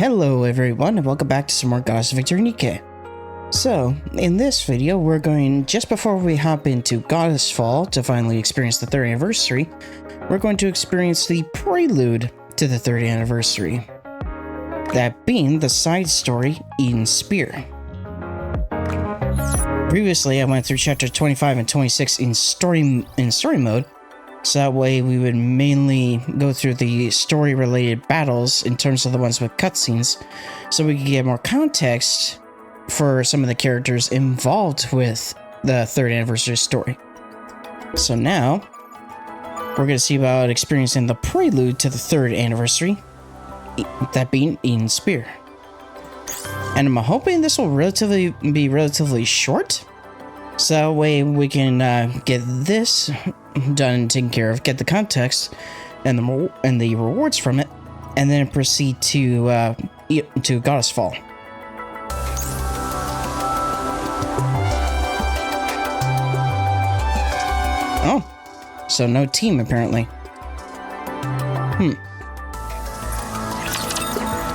Hello everyone and welcome back to some more Goddess of Victory NIKKE. So, in this video we're going, just before we hop into Goddess Fall to finally experience the 3rd anniversary, we're going to experience the prelude to the 3rd anniversary. That being the side story, Eden's Spear. Previously I went through chapter 25 and 26 in story mode, so that way we would mainly go through the story related battles in terms of the ones with cutscenes, so we could get more context for some of the characters involved with the 3rd anniversary story. So now, we're going to see about experiencing the prelude to the 3rd anniversary, that being Eden's Spear. And I'm hoping this will be relatively short, so that way we can get this done and taken care of, get the context and the rewards from it, and then proceed to Goddess Fall. Oh, so no team apparently.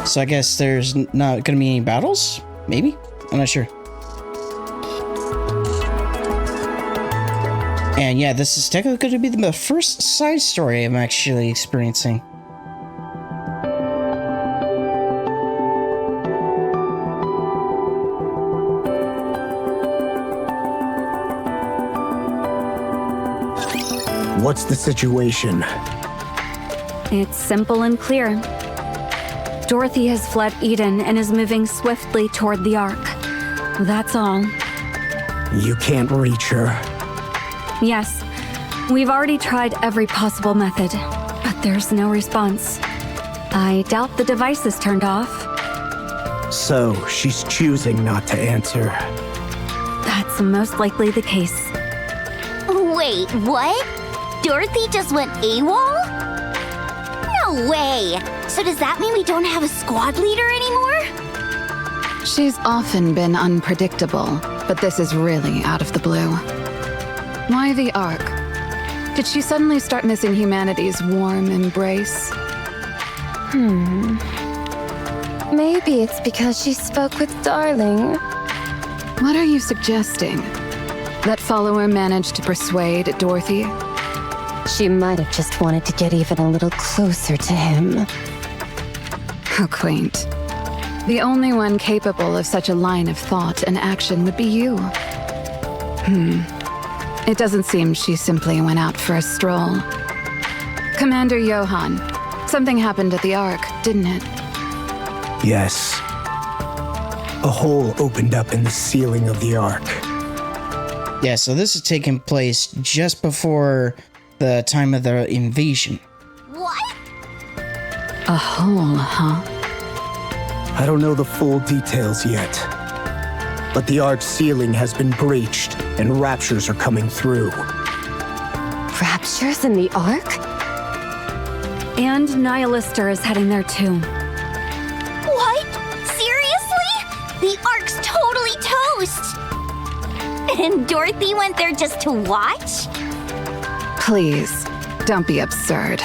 So I guess there's not gonna be any battles? Maybe? I'm not sure. And yeah, this is technically going to be the first side story I'm actually experiencing. What's the situation? It's simple and clear. Dorothy has fled Eden and is moving swiftly toward the Ark. That's all. You can't reach her. Yes, we've already tried every possible method, but there's no response. I doubt the device is turned off. So, she's choosing not to answer. That's most likely the case. Wait, what? Dorothy just went AWOL? No way! So does that mean we don't have a squad leader anymore? She's often been unpredictable, but this is really out of the blue. Why the Ark? Did she suddenly start missing humanity's warm embrace? Maybe it's because she spoke with Darling. What are you suggesting? That follower managed to persuade Dorothy? She might have just wanted to get even a little closer to him. How quaint. The only one capable of such a line of thought and action would be you. It doesn't seem she simply went out for a stroll. Commander Johan, something happened at the Ark, didn't it? Yes. A hole opened up in the ceiling of the Ark. Yeah, so this is taking place just before the time of the invasion. What? A hole, huh? I don't know the full details yet, but the Ark's ceiling has been breached and raptures are coming through. Raptures in the Ark? And Nihilister is heading there too. What? Seriously? The Ark's totally toast! And Dorothy went there just to watch? Please, don't be absurd.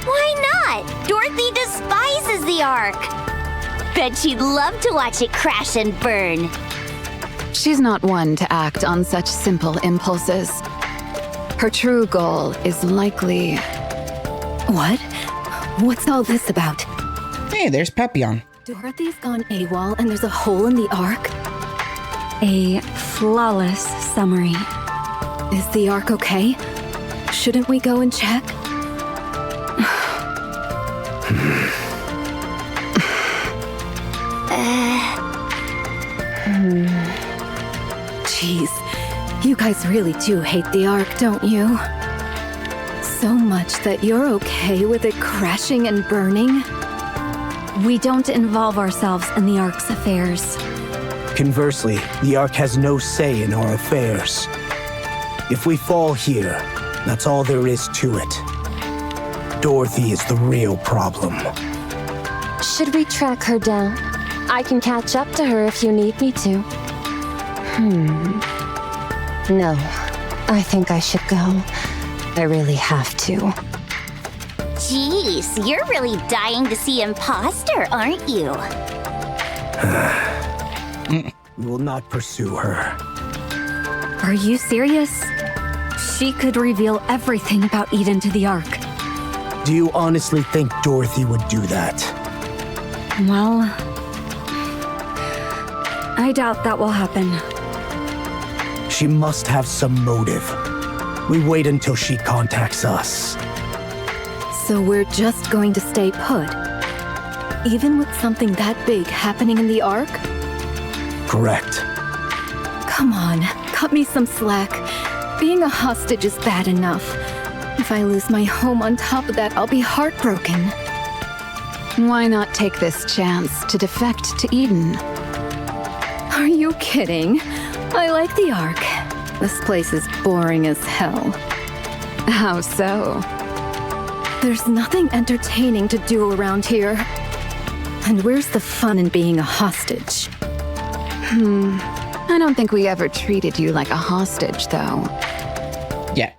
Why not? Dorothy despises the Ark. Bet she'd love to watch it crash and burn. She's not one to act on such simple impulses. Her true goal is likely... What? What's all this about? Hey, there's Papillon. Dorothy's gone AWOL and there's a hole in the Ark? A flawless summary. Is the Ark okay? Shouldn't we go and check? Jeez, you guys really do hate the Ark, don't you? So much that you're okay with it crashing and burning? We don't involve ourselves in the Ark's affairs. Conversely, the Ark has no say in our affairs. If we fall here, that's all there is to it. Dorothy is the real problem. Should we track her down? I can catch up to her if you need me to. No, I think I should go. I really have to. Jeez, you're really dying to see Imposter, aren't you? We will not pursue her. Are you serious? She could reveal everything about Eden to the Ark. Do you honestly think Dorothy would do that? Well, I doubt that will happen. She must have some motive. We wait until she contacts us. So we're just going to stay put? Even with something that big happening in the Ark? Correct. Come on, cut me some slack. Being a hostage is bad enough. If I lose my home on top of that, I'll be heartbroken. Why not take this chance to defect to Eden? Are you kidding? I like the Ark. This place is boring as hell. How so? There's nothing entertaining to do around here. And where's the fun in being a hostage? I don't think we ever treated you like a hostage, though. Yeah,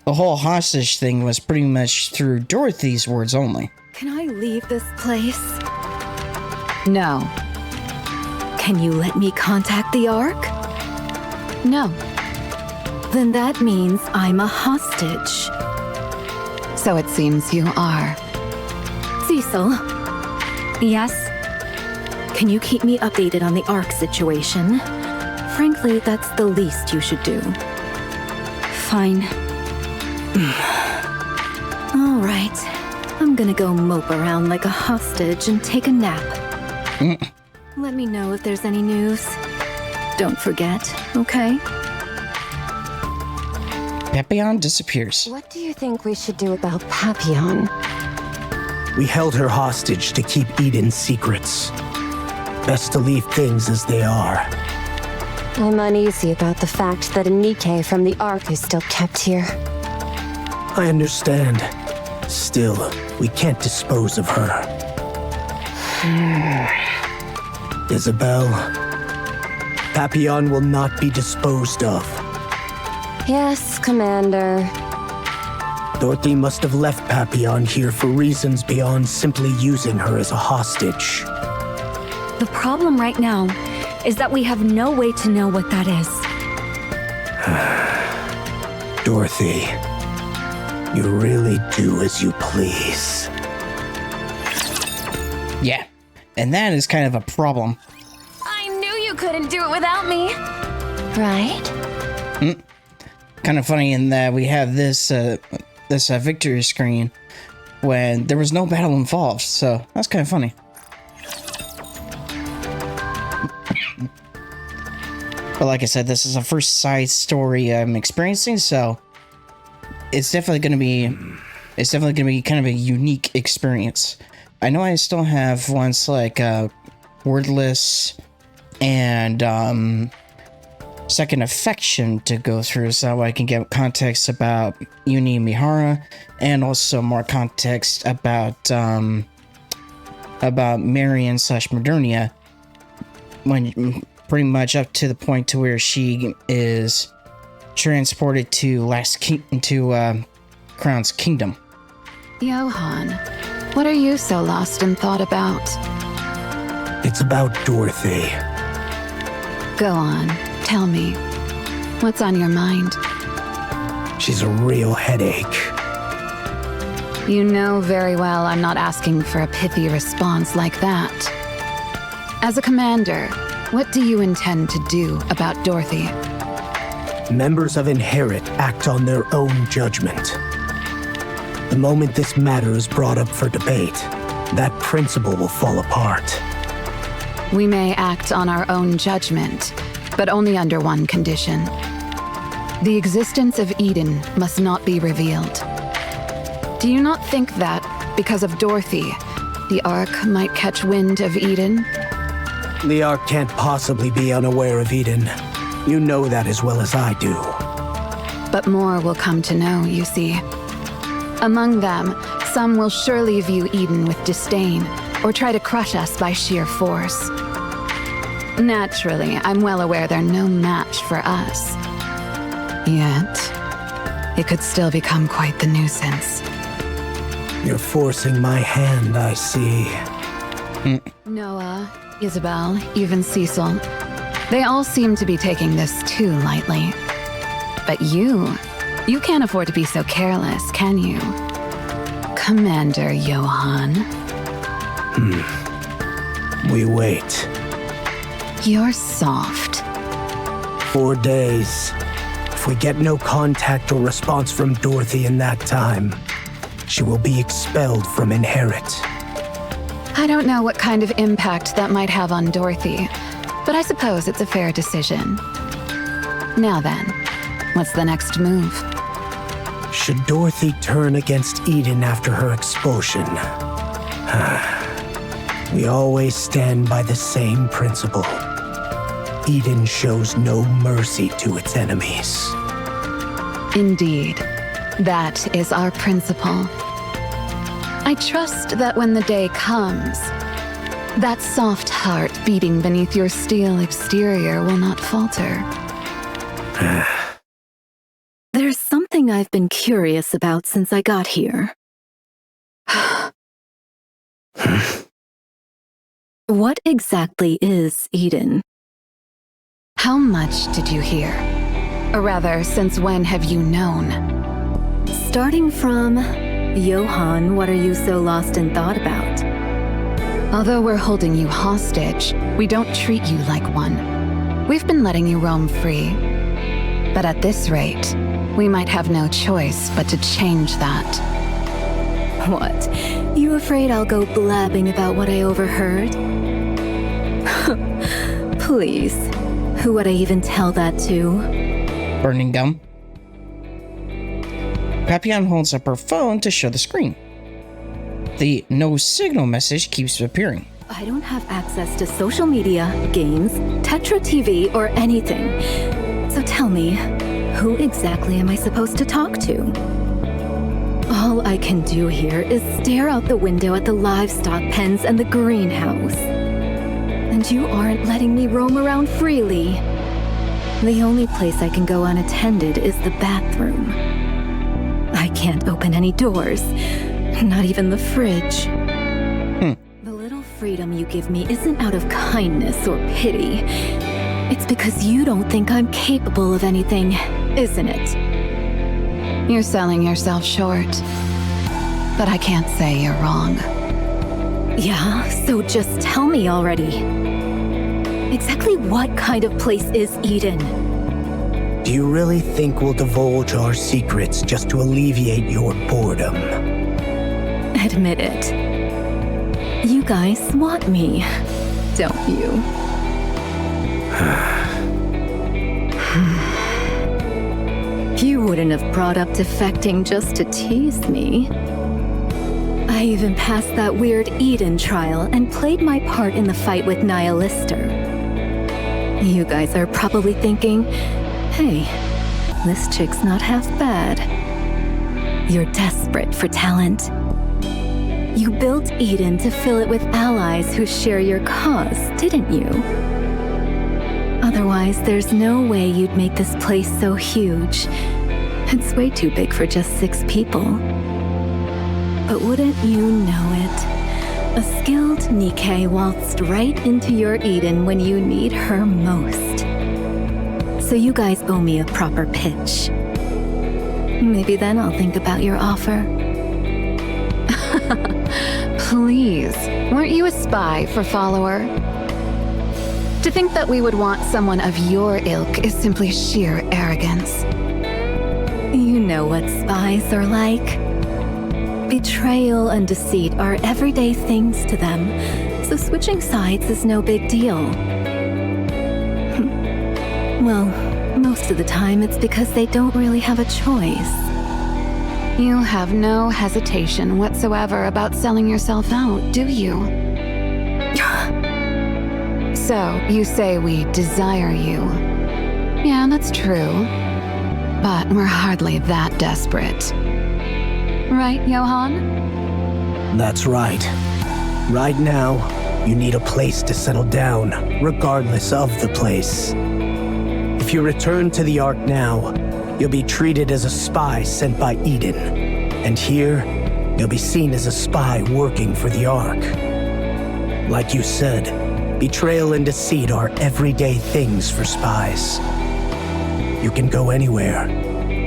the whole hostage thing was pretty much through Dorothy's words only. Can I leave this place? No. Can you let me contact the Ark? No. Then that means I'm a hostage. So it seems you are. Cecil, Yes? can you keep me updated on the Ark situation? Frankly, that's the least you should do. Fine. All right. I'm gonna go mope around like a hostage and take a nap. Let me know if there's any news. Don't forget, okay? Papillon disappears. What do you think we should do about Papillon? We held her hostage to keep Eden's secrets. Best to leave things as they are. I'm uneasy about the fact that a NIKKE from the Ark is still kept here. I understand. Still, we can't dispose of her. Isabel, Papillon will not be disposed of. Yes, Commander. Dorothy must have left Papillon here for reasons beyond simply using her as a hostage. The problem right now is that we have no way to know what that is. Dorothy, you really do as you please. Yeah, and that is kind of a problem. I knew you couldn't do it without me. Right? Kind of funny in that we have this victory screen when there was no battle involved, so that's kind of funny. But like I said, this is the first side story I'm experiencing, so it's definitely going to be kind of a unique experience. I know I still have ones like Wordless and Second Affection to go through, so I can get context about Uni and Mihara, and also more context about Marion / Modernia, when pretty much up to the point to where she is transported to Crown's Kingdom. Johan, what are you so lost in thought about? It's about Dorothy. Go on, tell me. What's on your mind? She's a real headache. You know very well I'm not asking for a pithy response like that. As a commander, what do you intend to do about Dorothy? Members of Inherit act on their own judgment. The moment this matter is brought up for debate, that principle will fall apart. We may act on our own judgment, but only under one condition. The existence of Eden must not be revealed. Do you not think that, because of Dorothy, the Ark might catch wind of Eden? The Ark can't possibly be unaware of Eden. You know that as well as I do. But more will come to know, you see. Among them, some will surely view Eden with disdain, or try to crush us by sheer force. Naturally, I'm well aware they're no match for us. Yet, it could still become quite the nuisance. You're forcing my hand, I see. Noah, Isabel, even Cecil. They all seem to be taking this too lightly. But you can't afford to be so careless, can you? Commander Johan. We wait. You're soft. 4 days. If we get no contact or response from Dorothy in that time, she will be expelled from Inherit. I don't know what kind of impact that might have on Dorothy, but I suppose it's a fair decision. Now then, what's the next move? Should Dorothy turn against Eden after her expulsion? We always stand by the same principle. Eden shows no mercy to its enemies. Indeed, that is our principle. I trust that when the day comes, that soft heart beating beneath your steel exterior will not falter. There's something I've been curious about since I got here. What exactly is Eden? How much did you hear? Or rather, since when have you known? Starting from Johan, what are you so lost in thought about? Although we're holding you hostage, we don't treat you like one. We've been letting you roam free. But at this rate, we might have no choice but to change that. What? You afraid I'll go blabbing about what I overheard? Please. Who would I even tell that to? Burning gum. Papillon holds up her phone to show the screen. The no signal message keeps appearing. I don't have access to social media, games, Tetra TV, or anything. So tell me, who exactly am I supposed to talk to? All I can do here is stare out the window at the livestock pens and the greenhouse. And you aren't letting me roam around freely. The only place I can go unattended is the bathroom. I can't open any doors, not even the fridge. The little freedom you give me isn't out of kindness or pity. It's because you don't think I'm capable of anything, isn't it? You're selling yourself short. But I can't say you're wrong. Yeah, so just tell me already. Exactly what kind of place is Eden? Do you really think we'll divulge our secrets just to alleviate your boredom? Admit it. You guys want me, don't you? You wouldn't have brought up defecting just to tease me. I even passed that weird Eden trial and played my part in the fight with Nihilister. You guys are probably thinking, hey, this chick's not half bad. You're desperate for talent. You built Eden to fill it with allies who share your cause, didn't you? Otherwise, there's no way you'd make this place so huge. It's way too big for just 6 people. But wouldn't you know it? A skilled NIKKE waltzed right into your Eden when you need her most. So you guys owe me a proper pitch. Maybe then I'll think about your offer. Please, weren't you a spy for Follower? To think that we would want someone of your ilk is simply sheer arrogance. You know what spies are like. Betrayal and deceit are everyday things to them, so switching sides is no big deal. Well, most of the time it's because they don't really have a choice. You have no hesitation whatsoever about selling yourself out, do you? So, you say we desire you. Yeah, that's true. But we're hardly that desperate. Right, Johan? That's right. Right now, you need a place to settle down, regardless of the place. If you return to the Ark now, you'll be treated as a spy sent by Eden. And here, You'll be seen as a spy working for the Ark. Like you said, betrayal and deceit are everyday things for spies. You can go anywhere,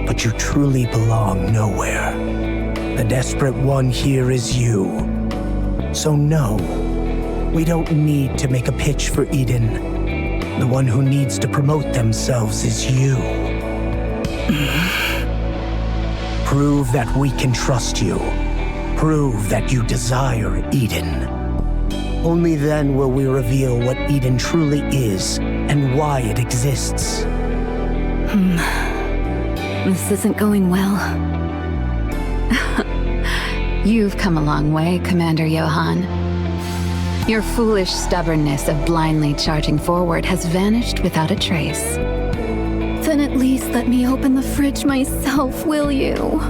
but you truly belong nowhere. The desperate one here is you. So no, we don't need to make a pitch for Eden. The one who needs to promote themselves is you. Prove that we can trust you. Prove that you desire Eden. Only then will we reveal what Eden truly is and why it exists. This isn't going well. You've come a long way, Commander Johan. Your foolish stubbornness of blindly charging forward has vanished without a trace. Then at least let me open the fridge myself, will you?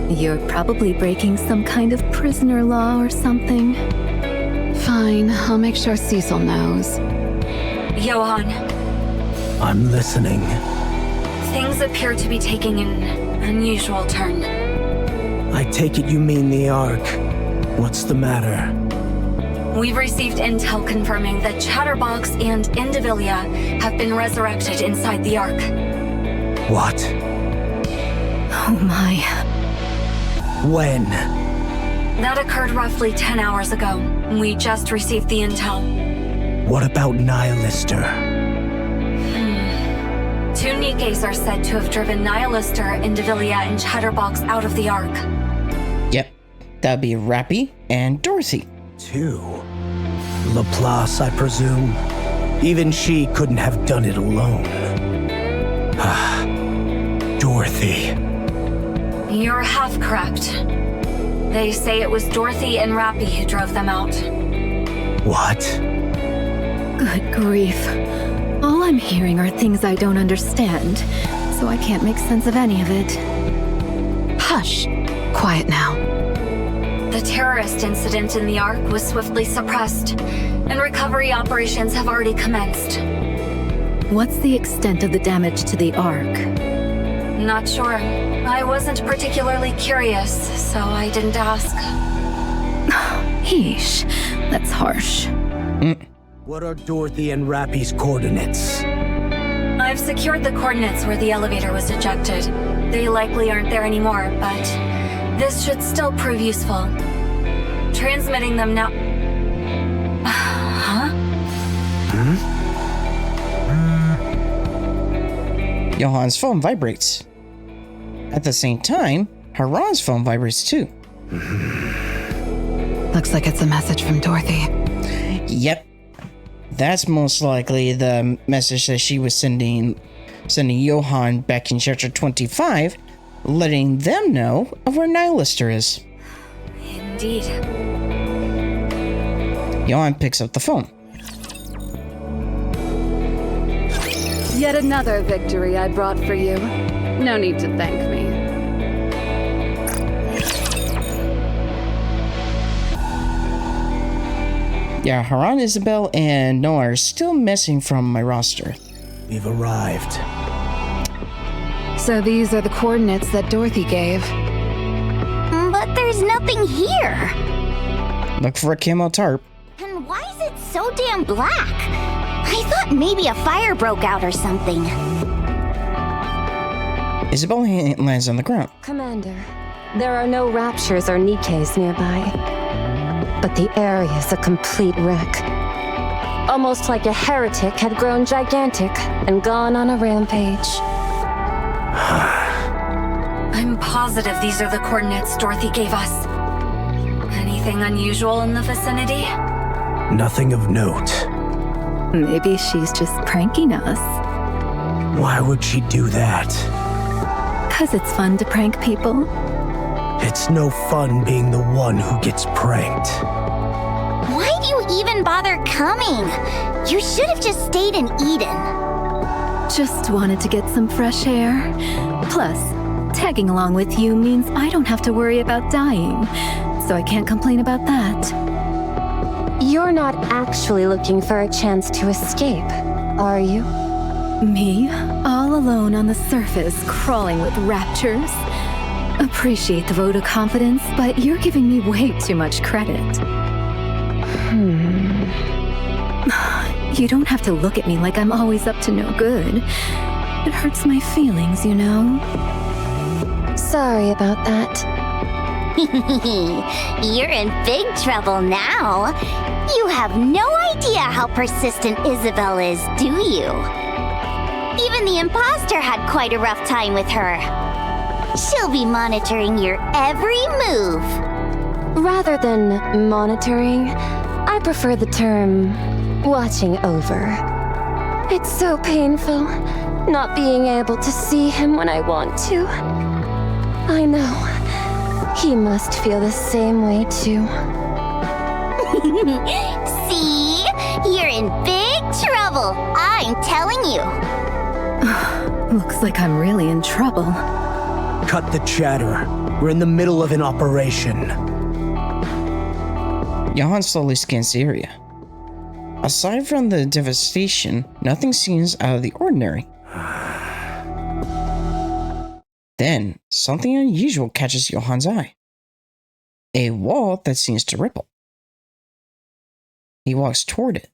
You're probably breaking some kind of prisoner law or something. Fine, I'll make sure Cecil knows. Johan, I'm listening. things appear to be taking an unusual turn. I take it you mean the Ark. What's the matter? We've received intel confirming that Chatterbox and NVIDIA have been resurrected inside the Ark. What? Oh my. When? That occurred roughly 10 hours ago. We just received the intel. What about Nihilister? Two NIKKEs are said to have driven Nihilister, NVIDIA, and Chatterbox out of the Ark. Yep, that'd be Rappy and Dorothy. Two? Laplace, I presume? Even she couldn't have done it alone. Dorothy. You're half correct. They say it was Dorothy and Rappy who drove them out. What? Good grief. All I'm hearing are things I don't understand, so I can't make sense of any of it. Hush! Quiet now. The terrorist incident in the Ark was swiftly suppressed, and recovery operations have already commenced. What's the extent of the damage to the Ark? Not sure. I wasn't particularly curious, so I didn't ask. Yeesh, that's harsh. What are Dorothy and Rappy's coordinates? I've secured the coordinates where the elevator was ejected. They likely aren't there anymore, but this should still prove useful. Transmitting them now. Huh? Johan's phone vibrates. At the same time, Haran's phone vibrates too. Looks like it's a message from Dorothy. Yep. That's most likely the message that she was sending Johan back in chapter 25, letting them know of where Nihilister is. Indeed. Johan picks up the phone. Yet another victory I brought for you. No need to thank me. Yeah, Haran, Isabel, and Noah are still missing from my roster. We've arrived. So these are the coordinates that Dorothy gave. But there's nothing here. Look for a camo tarp. And why is it so damn black? I thought maybe a fire broke out or something. Isabel lands on the ground. Commander, there are no raptures or NIKKEs nearby. But the area's a complete wreck. Almost like a heretic had grown gigantic and gone on a rampage. I'm positive these are the coordinates Dorothy gave us. Anything unusual in the vicinity? Nothing of note. Maybe she's just pranking us. Why would she do that? 'Cause it's fun to prank people. It's no fun being the one who gets pranked. Why do you even bother coming? You should have just stayed in Eden. Just wanted to get some fresh air. Plus, tagging along with you means I don't have to worry about dying, so I can't complain about that. You're not actually looking for a chance to escape, are you? Me, all alone on the surface, crawling with raptures. appreciate the vote of confidence, but you're giving me way too much credit. You don't have to look at me like I'm always up to no good. It hurts my feelings, you know? Sorry about that. You're in big trouble now. You have no idea how persistent Isabel is, do you? Even the imposter had quite a rough time with her. She'll be monitoring your every move. Rather than monitoring, I prefer the term watching over. It's so painful not being able to see him when I want to. I know. He must feel the same way too. See? You're in big trouble. I'm telling you. Looks like I'm really in trouble. Cut the chatter. We're in the middle of an operation. Johan slowly scans the area. Aside from the devastation, nothing seems out of the ordinary. Then, something unusual catches Johan's eye. A wall that seems to ripple. He walks toward it,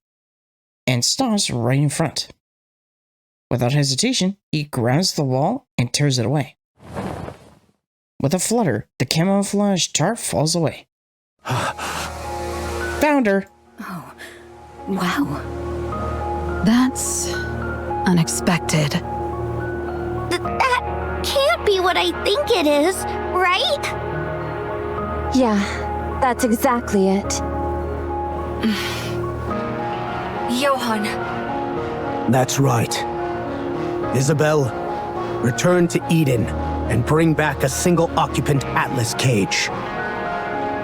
and stops right in front. Without hesitation, he grabs the wall and tears it away. With a flutter, the camouflage tarp falls away. Found her! Oh, wow. That's unexpected. That can't be what I think it is, right? Yeah, that's exactly it. Johan. That's right. Isabel, return to Eden and bring back a single occupant Atlas cage.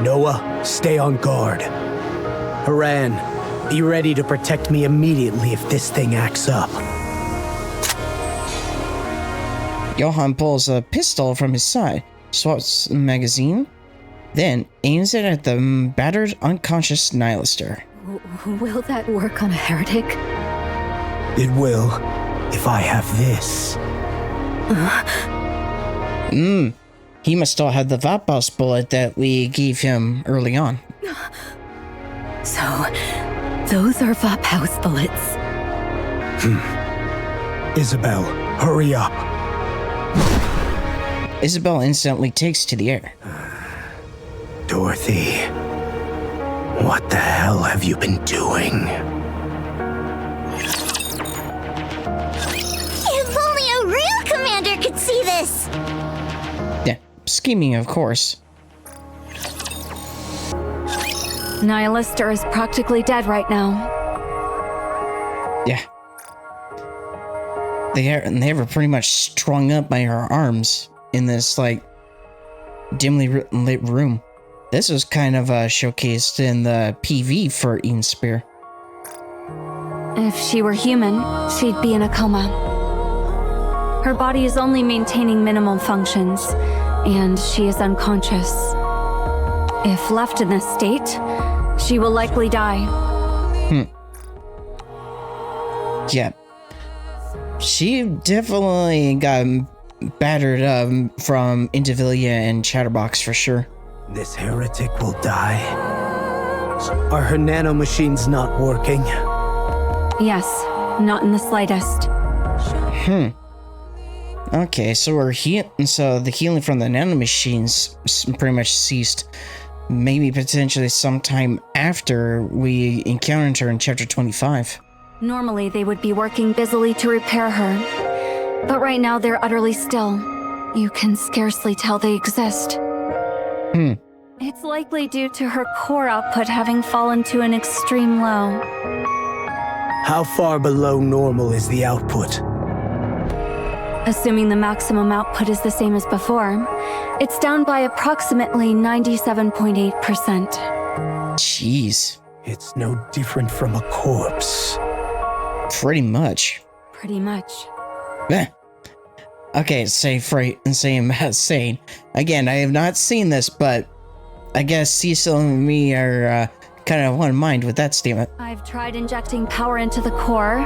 Noah, stay on guard. Haran, be ready to protect me immediately if this thing acts up. Johan pulls a pistol from his side, swaps the magazine, then aims it at the battered, unconscious Nihilister. Will that work on a heretic? It will, if I have this. He must still have the Vapos bullet that we gave him early on. So, those are Vaphouse bullets. Isabel, hurry up. Isabel instantly takes to the air. Dorothy, what the hell have you been doing? If only a real commander could see this! Yeah, scheming, of course. Nihilister is practically dead right now. Yeah. They were pretty much strung up by her arms in this, like, dimly lit room. This was kind of showcased in the PV for Eden Spear. If she were human, she'd be in a coma. Her body is only maintaining minimum functions, and she is unconscious. If left in this state, she will likely die. Yeah. She definitely got battered up from Indivilia and Chatterbox for sure. This heretic will die. Are her nanomachines not working? Yes, not in the slightest. Okay, so the healing from the nanomachines pretty much ceased. Maybe potentially sometime after we encountered her in chapter 25. Normally, they would be working busily to repair her. But right now, they're utterly still. You can scarcely tell they exist. It's likely due to her core output having fallen to an extreme low. How far below normal is the output? Assuming the maximum output is the same as before, it's down by approximately 97.8%. Jeez. It's no different from a corpse. Pretty much. Pretty much. Okay, same as saying. Again, I have not seen this, but I guess Cecil and me are kind of one mind with that statement. I've tried injecting power into the core,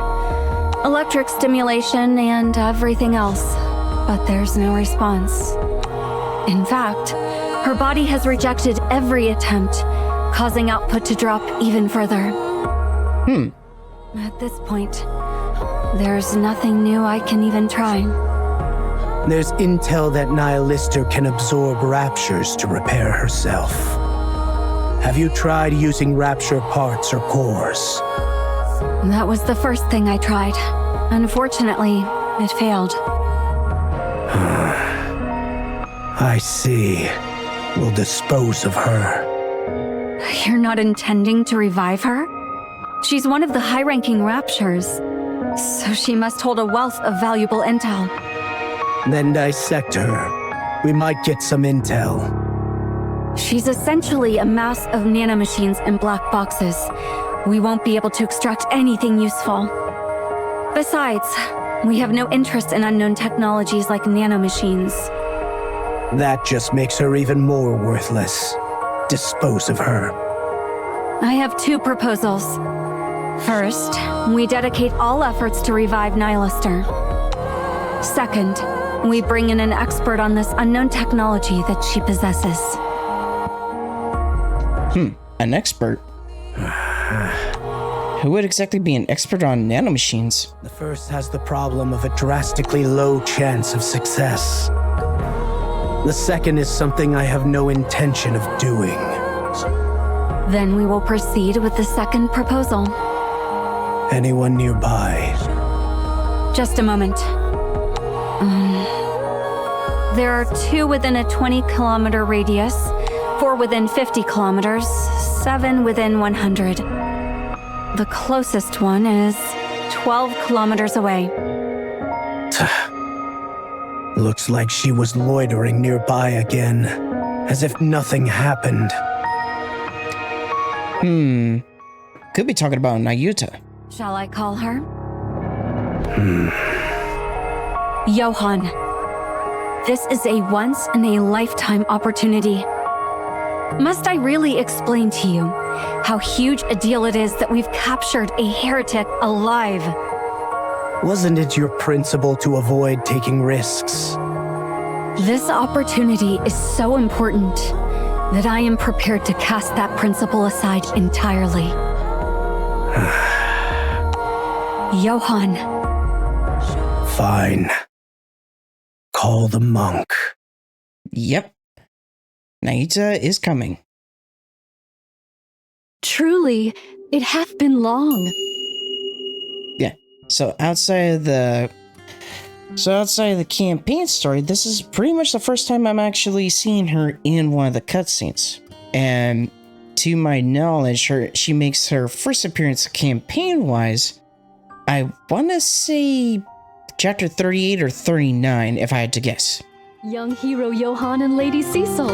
electric stimulation, and everything else, but there's no response. In fact, her body has rejected every attempt, causing output to drop even further. At this point, there's nothing new I can even try. There's intel that Nihilister can absorb raptures to repair herself. Have you tried using rapture parts or cores? That was the first thing I tried. Unfortunately, it failed. I see. We'll dispose of her. You're not intending to revive her? She's one of the high-ranking raptures, so she must hold a wealth of valuable intel. Then dissect her. We might get some intel. She's essentially a mass of nanomachines and black boxes. We won't be able to extract anything useful. Besides, we have no interest in unknown technologies like nanomachines. That just makes her even more worthless. Dispose of her. I have two proposals. First, we dedicate all efforts to revive Nihilister. Second, we bring in an expert on this unknown technology that she possesses. An expert? Who would exactly be an expert on nanomachines? The first has the problem of a drastically low chance of success. The second is something I have no intention of doing. Then we will proceed with the second proposal. Anyone nearby? Just a moment. There are 2 within a 20-kilometer radius, 4 within 50 kilometers, 7 within 100. The closest one is 12 kilometers away. Looks like she was loitering nearby again, as if nothing happened. Could be talking about Nayuta. Shall I call her? Johan. This is a once-in-a-lifetime opportunity. Must I really explain to you how huge a deal it is that we've captured a heretic alive? Wasn't it your principle to avoid taking risks? This opportunity is so important that I am prepared to cast that principle aside entirely. Johan. Fine. Call the monk. Yep. Nayuta is coming. Truly, it hath been long. Yeah. So outside of the campaign story, this is pretty much the first time I'm actually seeing her in one of the cutscenes. And to my knowledge, she makes her first appearance campaign-wise, I want to say chapter 38 or 39, if I had to guess. Young hero Johan and Lady Cecil.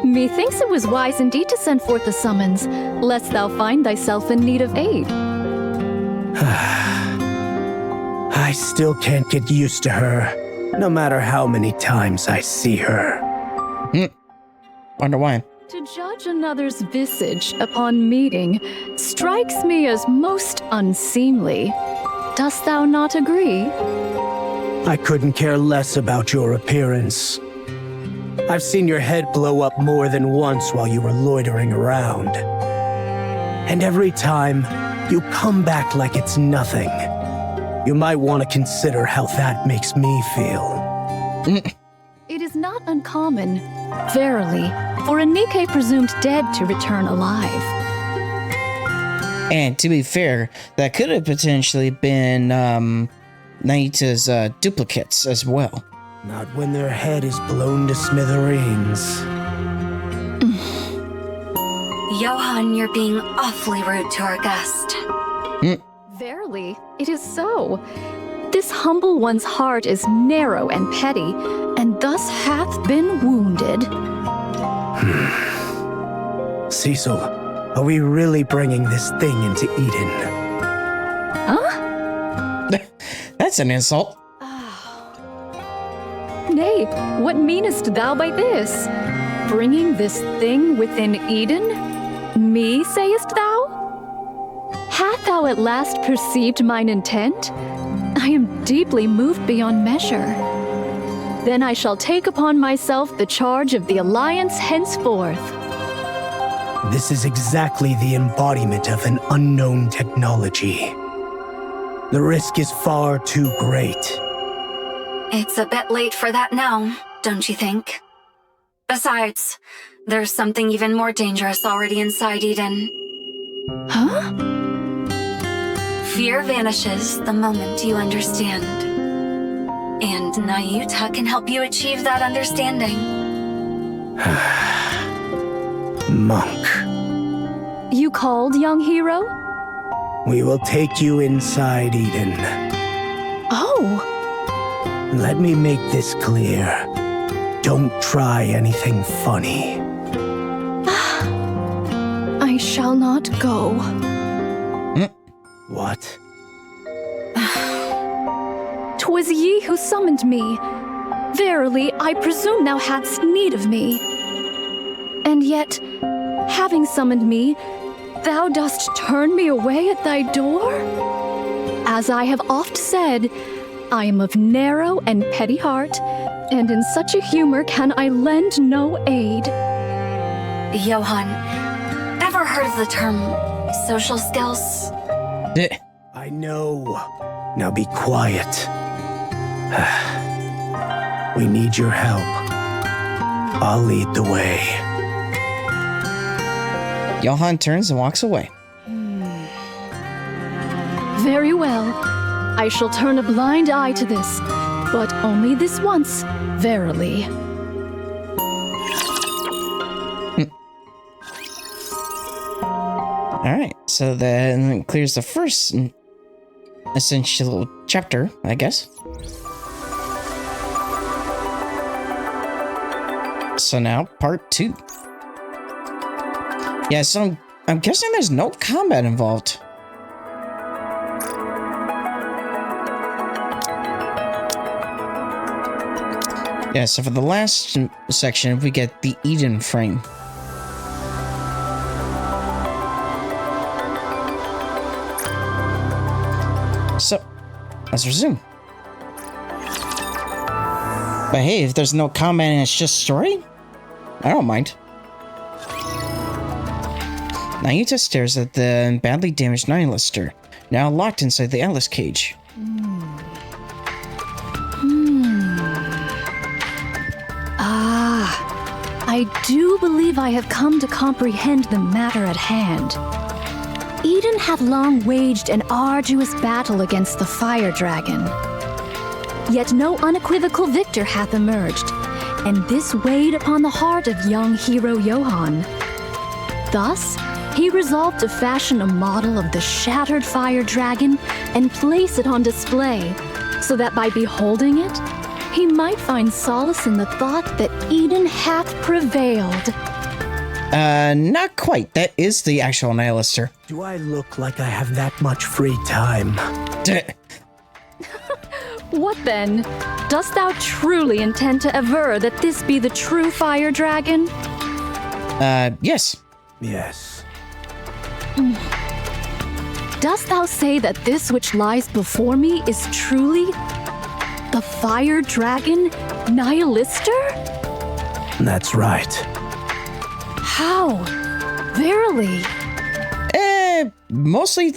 Methinks it was wise indeed to send forth the summons, lest thou find thyself in need of aid. I still can't get used to her, no matter how many times I see her. Wonder why. To judge another's visage upon meeting strikes me as most unseemly. Dost thou not agree? I couldn't care less about your appearance. I've seen your head blow up more than once while you were loitering around. And every time, you come back like it's nothing. You might want to consider how that makes me feel. It is not uncommon, verily, for a NIKKE presumed dead to return alive. And to be fair, that could have potentially been Nayuta's duplicates as well. Not when their head is blown to smithereens. Johan, you're being awfully rude to our guest. Verily, it is so. This humble one's heart is narrow and petty, and thus hath been wounded. Cecil, are we really bringing this thing into Eden? Huh? That's an insult. Nay, what meanest thou by this? Bringing this thing within Eden? Me, sayest thou? Hast thou at last perceived mine intent? I am deeply moved beyond measure. Then I shall take upon myself the charge of the Alliance henceforth. This is exactly the embodiment of an unknown technology. The risk is far too great. It's a bit late for that now, don't you think? Besides, there's something even more dangerous already inside Eden. Huh? Fear vanishes the moment you understand. And Nayuta can help you achieve that understanding. Monk. You called, young hero? We will take you inside Eden. Oh! Let me make this clear. Don't try anything funny. I shall not go. What? 'Twas ye who summoned me. Verily, I presume thou hadst need of me. And yet, having summoned me, thou dost turn me away at thy door? As I have oft said, I am of narrow and petty heart, and in such a humor can I lend no aid. Johan, ever heard of the term social skills? I know. Now be quiet. We need your help. I'll lead the way. Johan turns and walks away. Very well. I shall turn a blind eye to this, but only this once, verily. Alright, so then it clears the first essential chapter, I guess. So now, part 2. Yeah, so I'm guessing there's no combat involved. Yeah, so for the last section, we get the Eden frame. So, let's resume. But hey, if there's no combat and it's just story, I don't mind. Nayuta stares at the badly damaged Nihilister, now locked inside the Atlas cage. I do believe I have come to comprehend the matter at hand. Eden hath long waged an arduous battle against the fire dragon. Yet no unequivocal victor hath emerged, and this weighed upon the heart of young hero Johan. Thus, he resolved to fashion a model of the shattered fire dragon and place it on display, so that by beholding it, he might find solace in the thought that Eden hath prevailed. Not quite. That is the actual Nihilister. Do I look like I have that much free time? What then? Dost thou truly intend to aver that this be the true fire dragon? Yes. Yes. Dost thou say that this which lies before me is truly the fire dragon Nihilister? That's right. How? Verily? Mostly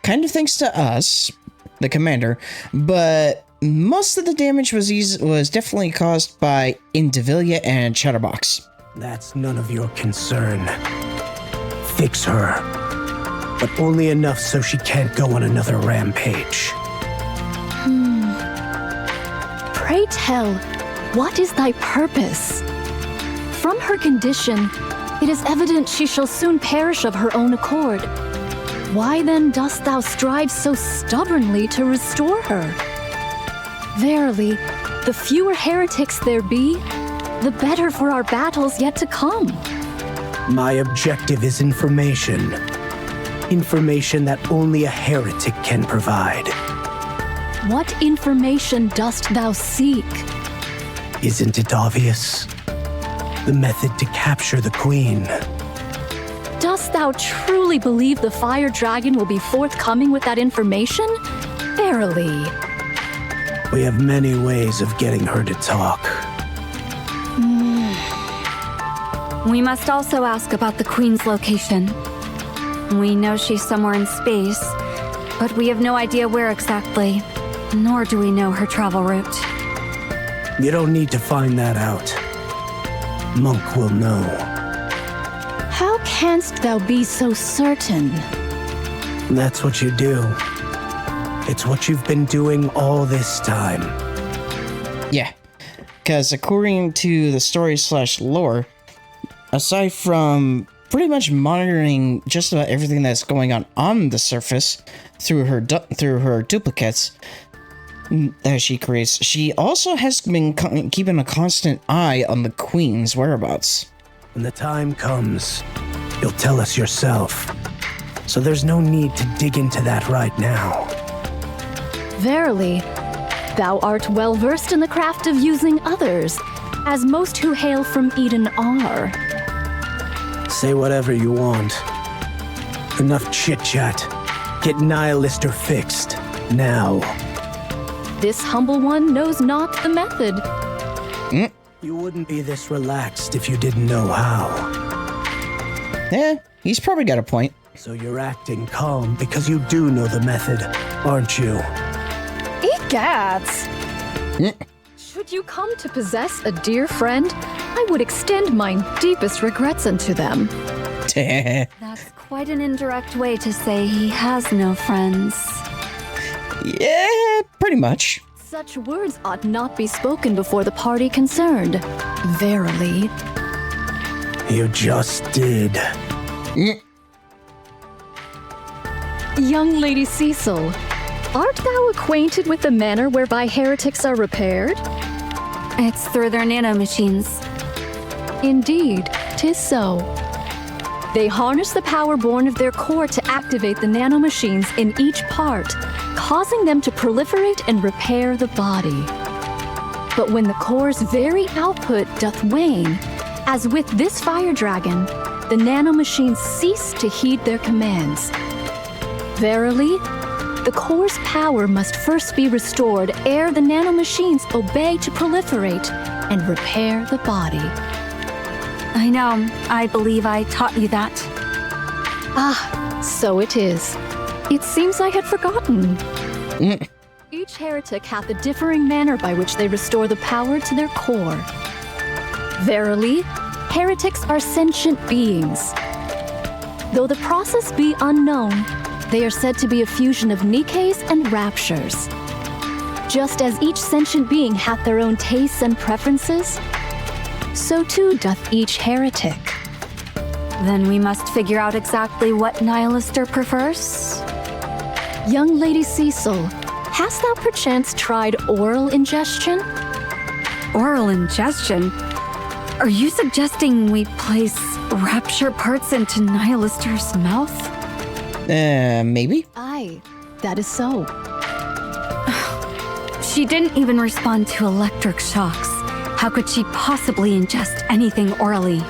kind of thanks to us, the commander, but most of the damage was definitely caused by Indivilia and Chatterbox. That's none of your concern. Fix her. But only enough so she can't go on another rampage. Pray tell, what is thy purpose? From her condition, it is evident she shall soon perish of her own accord. Why then dost thou strive so stubbornly to restore her? Verily, the fewer heretics there be, the better for our battles yet to come. My objective is information. Information that only a heretic can provide. What information dost thou seek? Isn't it obvious? The method to capture the queen. Dost thou truly believe the fire dragon will be forthcoming with that information? Verily. We have many ways of getting her to talk. We must also ask about the Queen's location. We know she's somewhere in space, but we have no idea where exactly, nor do we know her travel route. You don't need to find that out. Monk will know. How canst thou be so certain? That's what you do. It's what you've been doing all this time. Yeah, because according to the story/lore, aside from pretty much monitoring just about everything that's going on the surface through her duplicates that she creates, she also has been keeping a constant eye on the Queen's whereabouts. When the time comes, you'll tell us yourself. So there's no need to dig into that right now. Verily, thou art well versed in the craft of using others, as most who hail from Eden are. Say whatever you want. Enough chit-chat. Get Nihilister fixed. Now. This humble one knows not the method. You wouldn't be this relaxed if you didn't know how. Yeah, he's probably got a point. So you're acting calm because you do know the method, aren't you? Egats! Should you come to possess a dear friend, I would extend my deepest regrets unto them. That's quite an indirect way to say he has no friends. Yeah, pretty much. Such words ought not be spoken before the party concerned. Verily. You just did. Young Lady Cecil, art thou acquainted with the manner whereby heretics are repaired? It's through their nanomachines. Indeed, 'tis so. They harness the power born of their core to activate the nanomachines in each part, causing them to proliferate and repair the body. But when the core's very output doth wane, as with this fire dragon, the nanomachines cease to heed their commands. Verily, the core's power must first be restored ere the nanomachines obey to proliferate and repair the body. I know. I believe I taught you that. Ah, so it is. It seems I had forgotten. Each heretic hath a differing manner by which they restore the power to their core. Verily, heretics are sentient beings. Though the process be unknown, they are said to be a fusion of NIKKEs and raptures. Just as each sentient being hath their own tastes and preferences, so too doth each heretic. Then we must figure out exactly what Nihilister prefers. Young Lady Cecil, hast thou perchance tried oral ingestion? Oral ingestion? Are you suggesting we place rapture parts into Nihilister's mouth? Maybe? Aye, that is so. She didn't even respond to electric shocks. How could she possibly ingest anything orally?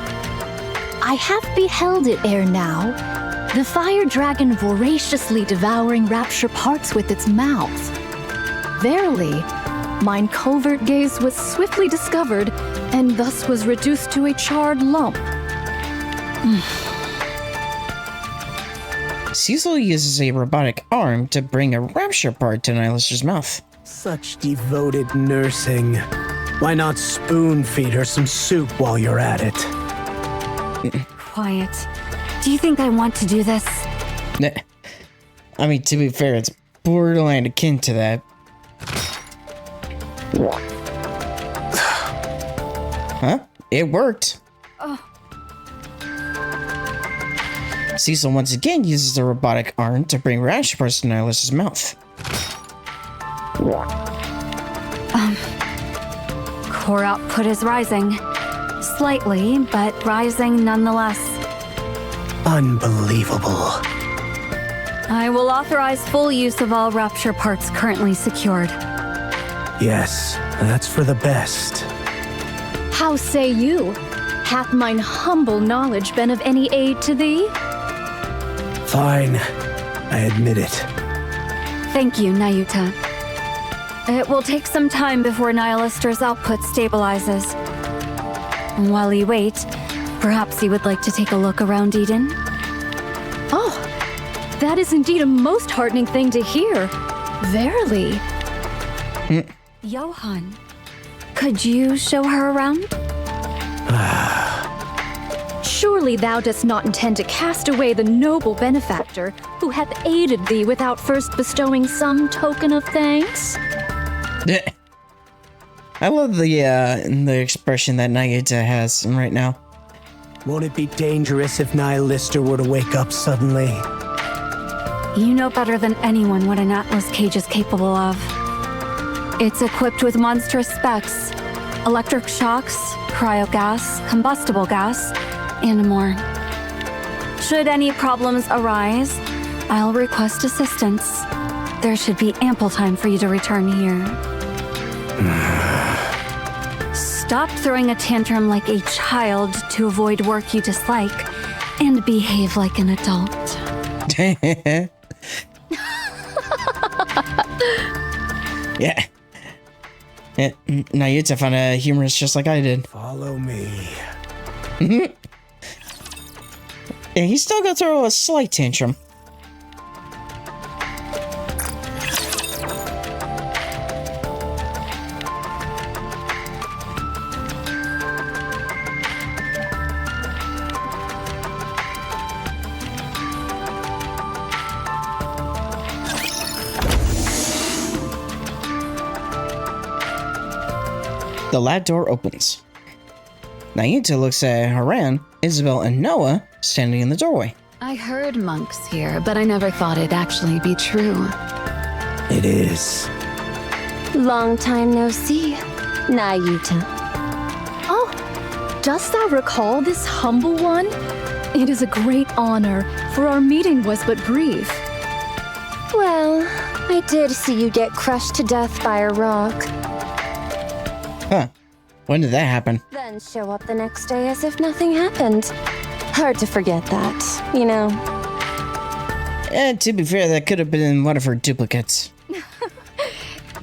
I have beheld it ere now. The fire dragon voraciously devouring rapture parts with its mouth. Verily, mine covert gaze was swiftly discovered, and thus was reduced to a charred lump. Cecil uses a robotic arm to bring a rapture part to Nihilister's mouth. Such devoted nursing. Why not spoon feed her some soup while you're at it? Quiet. Do you think I want to do this? I mean, to be fair, it's borderline akin to that. Huh? It worked. Cecil once again uses the robotic arm to bring rapture parts to Nihilister's mouth. Core output is rising. Slightly, but rising nonetheless. Unbelievable. I will authorize full use of all rapture parts currently secured. Yes, that's for the best. How say you? Hath mine humble knowledge been of any aid to thee? Fine, I admit it. Thank you, Nayuta. It will take some time before Nihilister's output stabilizes. While you wait, perhaps you would like to take a look around Eden? Oh, that is indeed a most heartening thing to hear. Verily. Johan, could you show her around? Surely thou dost not intend to cast away the noble benefactor who hath aided thee without first bestowing some token of thanks? I love the expression that Nayuta has right now. Won't it be dangerous if Nihilister were to wake up suddenly? You know better than anyone what an Atlas cage is capable of. It's equipped with monstrous specs, electric shocks, cryogas, combustible gas, and more. Should any problems arise, I'll request assistance. There should be ample time for you to return here. Stop throwing a tantrum like a child to avoid work you dislike, and behave like an adult. Yeah. Nayuta found a humorous just like I did. Follow me. Yeah, he's still gonna throw a slight tantrum. The lab door opens. Nayuta looks at Haran, Isabel, and Noah standing in the doorway. I heard monks here, but I never thought it'd actually be true. It is. Long time no see, Nayuta. Oh, dost thou recall this humble one? It is a great honor, for our meeting was but brief. Well, I did see you get crushed to death by a rock. Huh. When did that happen? Then show up the next day as if nothing happened. Hard to forget that, you know. And to be fair, that could have been one of her duplicates.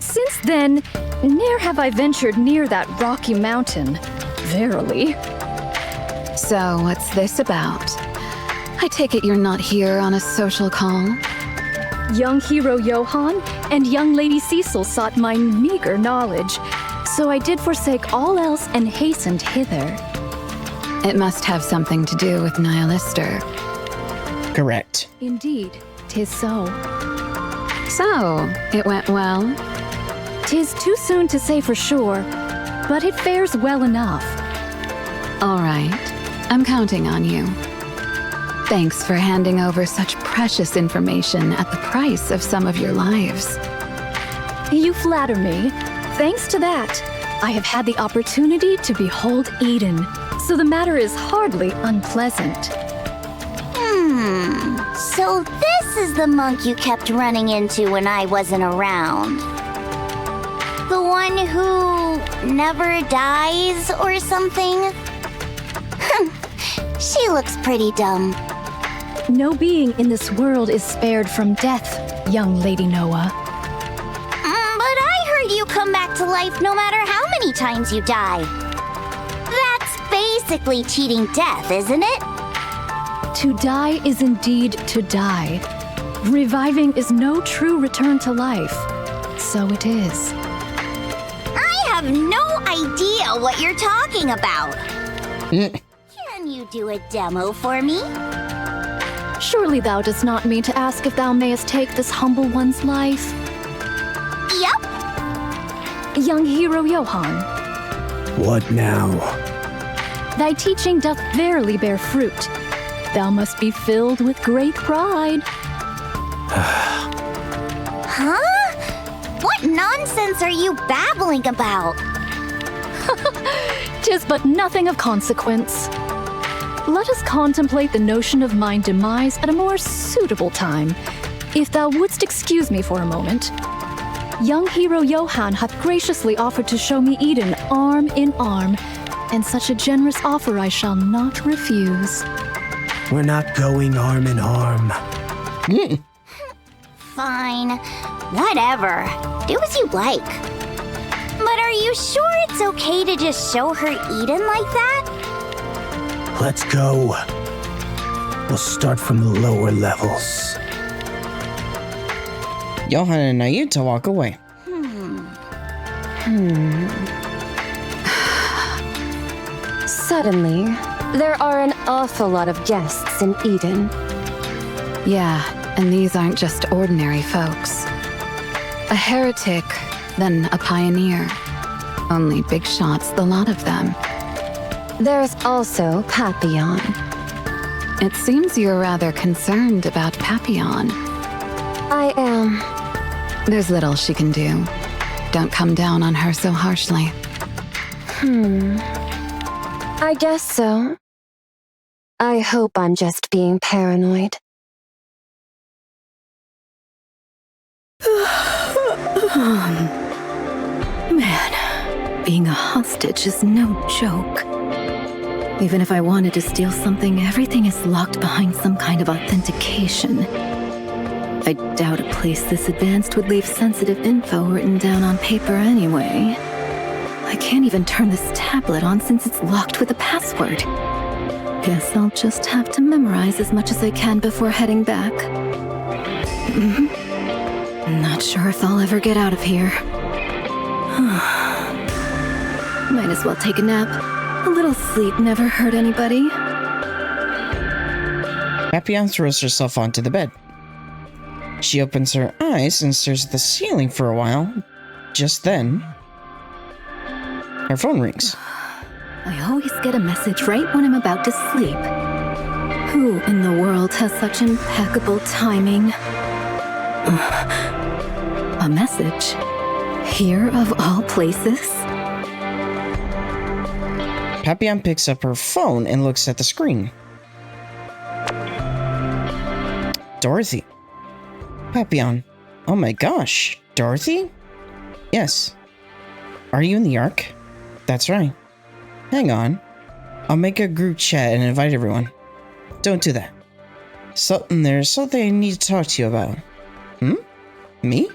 Since then, ne'er have I ventured near that rocky mountain. Verily. So, what's this about? I take it you're not here on a social call? Young hero Johan and young lady Cecil sought my meager knowledge, so I did forsake all else and hastened hither. It must have something to do with Nihilister. Correct. Indeed, 'tis so. So, it went well? 'Tis too soon to say for sure, but it fares well enough. All right, I'm counting on you. Thanks for handing over such precious information at the price of some of your lives. You flatter me. Thanks to that, I have had the opportunity to behold Eden, so the matter is hardly unpleasant. So this is the monk you kept running into when I wasn't around. The one who never dies or something? She looks pretty dumb. No being in this world is spared from death, young Lady Noah. But I heard you come back to life no matter how many times you die. That's basically cheating death, isn't it? To die is indeed to die. Reviving is no true return to life. So it is. I have no idea what you're talking about. Can you do a demo for me? Surely thou dost not mean to ask if thou mayest take this humble one's life? Yup. Young hero Johan, What now? thy teaching doth verily bear fruit. Thou must be filled with great pride. Huh? What nonsense are you babbling about? 'Tis but nothing of consequence. Let us contemplate the notion of mine demise at a more suitable time. If thou wouldst excuse me for a moment. Young hero Johan hath graciously offered to show me Eden arm in arm, and such a generous offer I shall not refuse. We're not going arm in arm. Fine. Whatever. Do as you like. But are you sure it's okay to just show her Eden like that? Let's go. We'll start from the lower levels. Johan and Nayuta walk away. Suddenly, there are an awful lot of guests in Eden. Yeah, and these aren't just ordinary folks. A heretic, then a pioneer. Only big shots, the lot of them. There's also Papillon. It seems you're rather concerned about Papillon. I am. There's little she can do. Don't come down on her so harshly. I guess so. I hope I'm just being paranoid. Man, being a hostage is no joke. Even if I wanted to steal something, everything is locked behind some kind of authentication. I doubt a place this advanced would leave sensitive info written down on paper anyway. I can't even turn this tablet on since it's locked with a password. Guess I'll just have to memorize as much as I can before heading back. Not sure if I'll ever get out of here. Might as well take a nap. A little sleep never hurt anybody. Papillon throws herself onto the bed. She opens her eyes and stares at the ceiling for a while. Just then, her phone rings. I always get a message right when I'm about to sleep. Who in the world has such impeccable timing? A message? Here of all places? Papillon picks up her phone and looks at the screen. Dorothy. Papillon. Oh my gosh. Dorothy? Yes. Are you in the Ark? That's right. Hang on. I'll make a group chat and invite everyone. Don't do that. There's something I need to talk to you about. Me?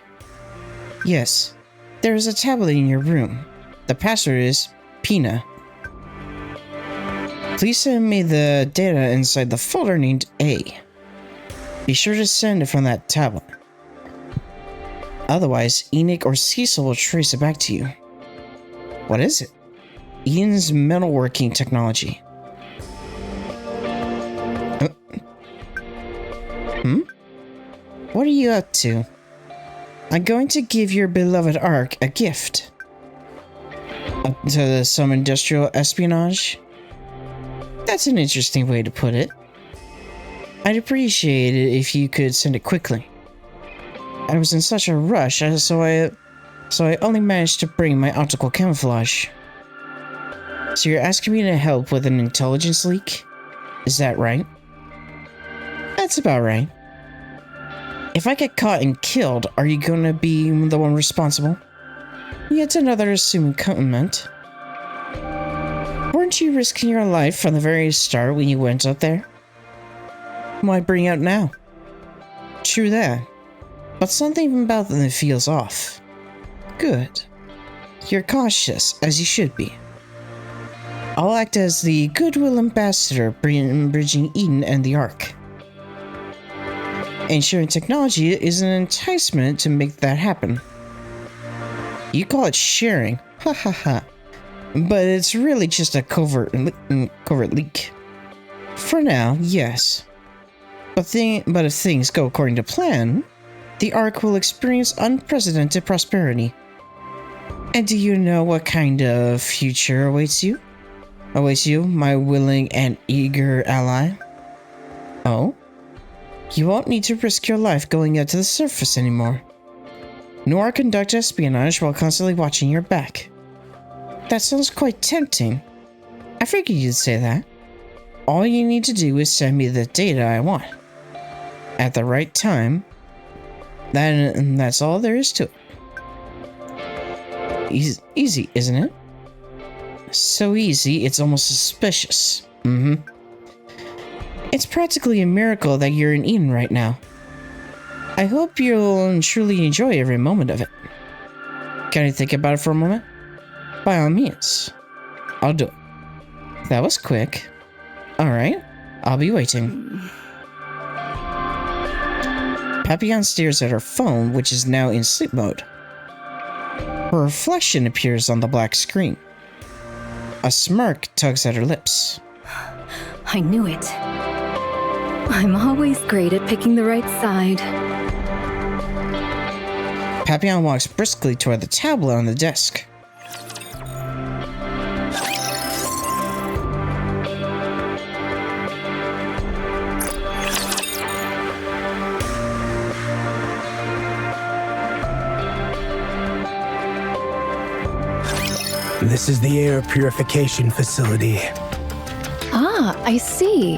Yes. There's a tablet in your room. The password is Pina. Please send me the data inside the folder named A. Be sure to send it from that tablet. Otherwise, Enoch or Cecil will trace it back to you. What is it? Eden's metalworking technology. What are you up to? I'm going to give your beloved Ark a gift. Up to some industrial espionage? That's an interesting way to put it. I'd appreciate it if you could send it quickly. I was in such a rush, so I only managed to bring my optical camouflage. So you're asking me to help with an intelligence leak? Is that right? That's about right. If I get caught and killed, are you gonna be the one responsible? Yet another assuming comment. Weren't you risking your life from the very start when you went up there? Why bring it out now? True that. But something about them feels off. Good. You're cautious, as you should be. I'll act as the goodwill ambassador bridging Eden and the Ark. And sharing technology is an enticement to make that happen. You call it sharing, ha ha ha. But it's really just a covert leak. For now, yes. But if things go according to plan, the Ark will experience unprecedented prosperity. And do you know what kind of future awaits you? My willing and eager ally? Oh? You won't need to risk your life going out to the surface anymore. Nor conduct espionage while constantly watching your back. That sounds quite tempting. I figured you'd say that. All you need to do is send me the data I want. At the right time. That's all there is to it. Easy, isn't it? So easy, it's almost suspicious. It's practically a miracle that you're in Eden right now. I hope you'll truly enjoy every moment of it. Can you think about it for a moment? By all means. I'll do it. That was quick. Alright, I'll be waiting. Papillon stares at her phone, which is now in sleep mode. Her reflection appears on the black screen. A smirk tugs at her lips. I knew it. I'm always great at picking the right side. Papillon walks briskly toward the tablet on the desk. This is the air purification facility. Ah, I see.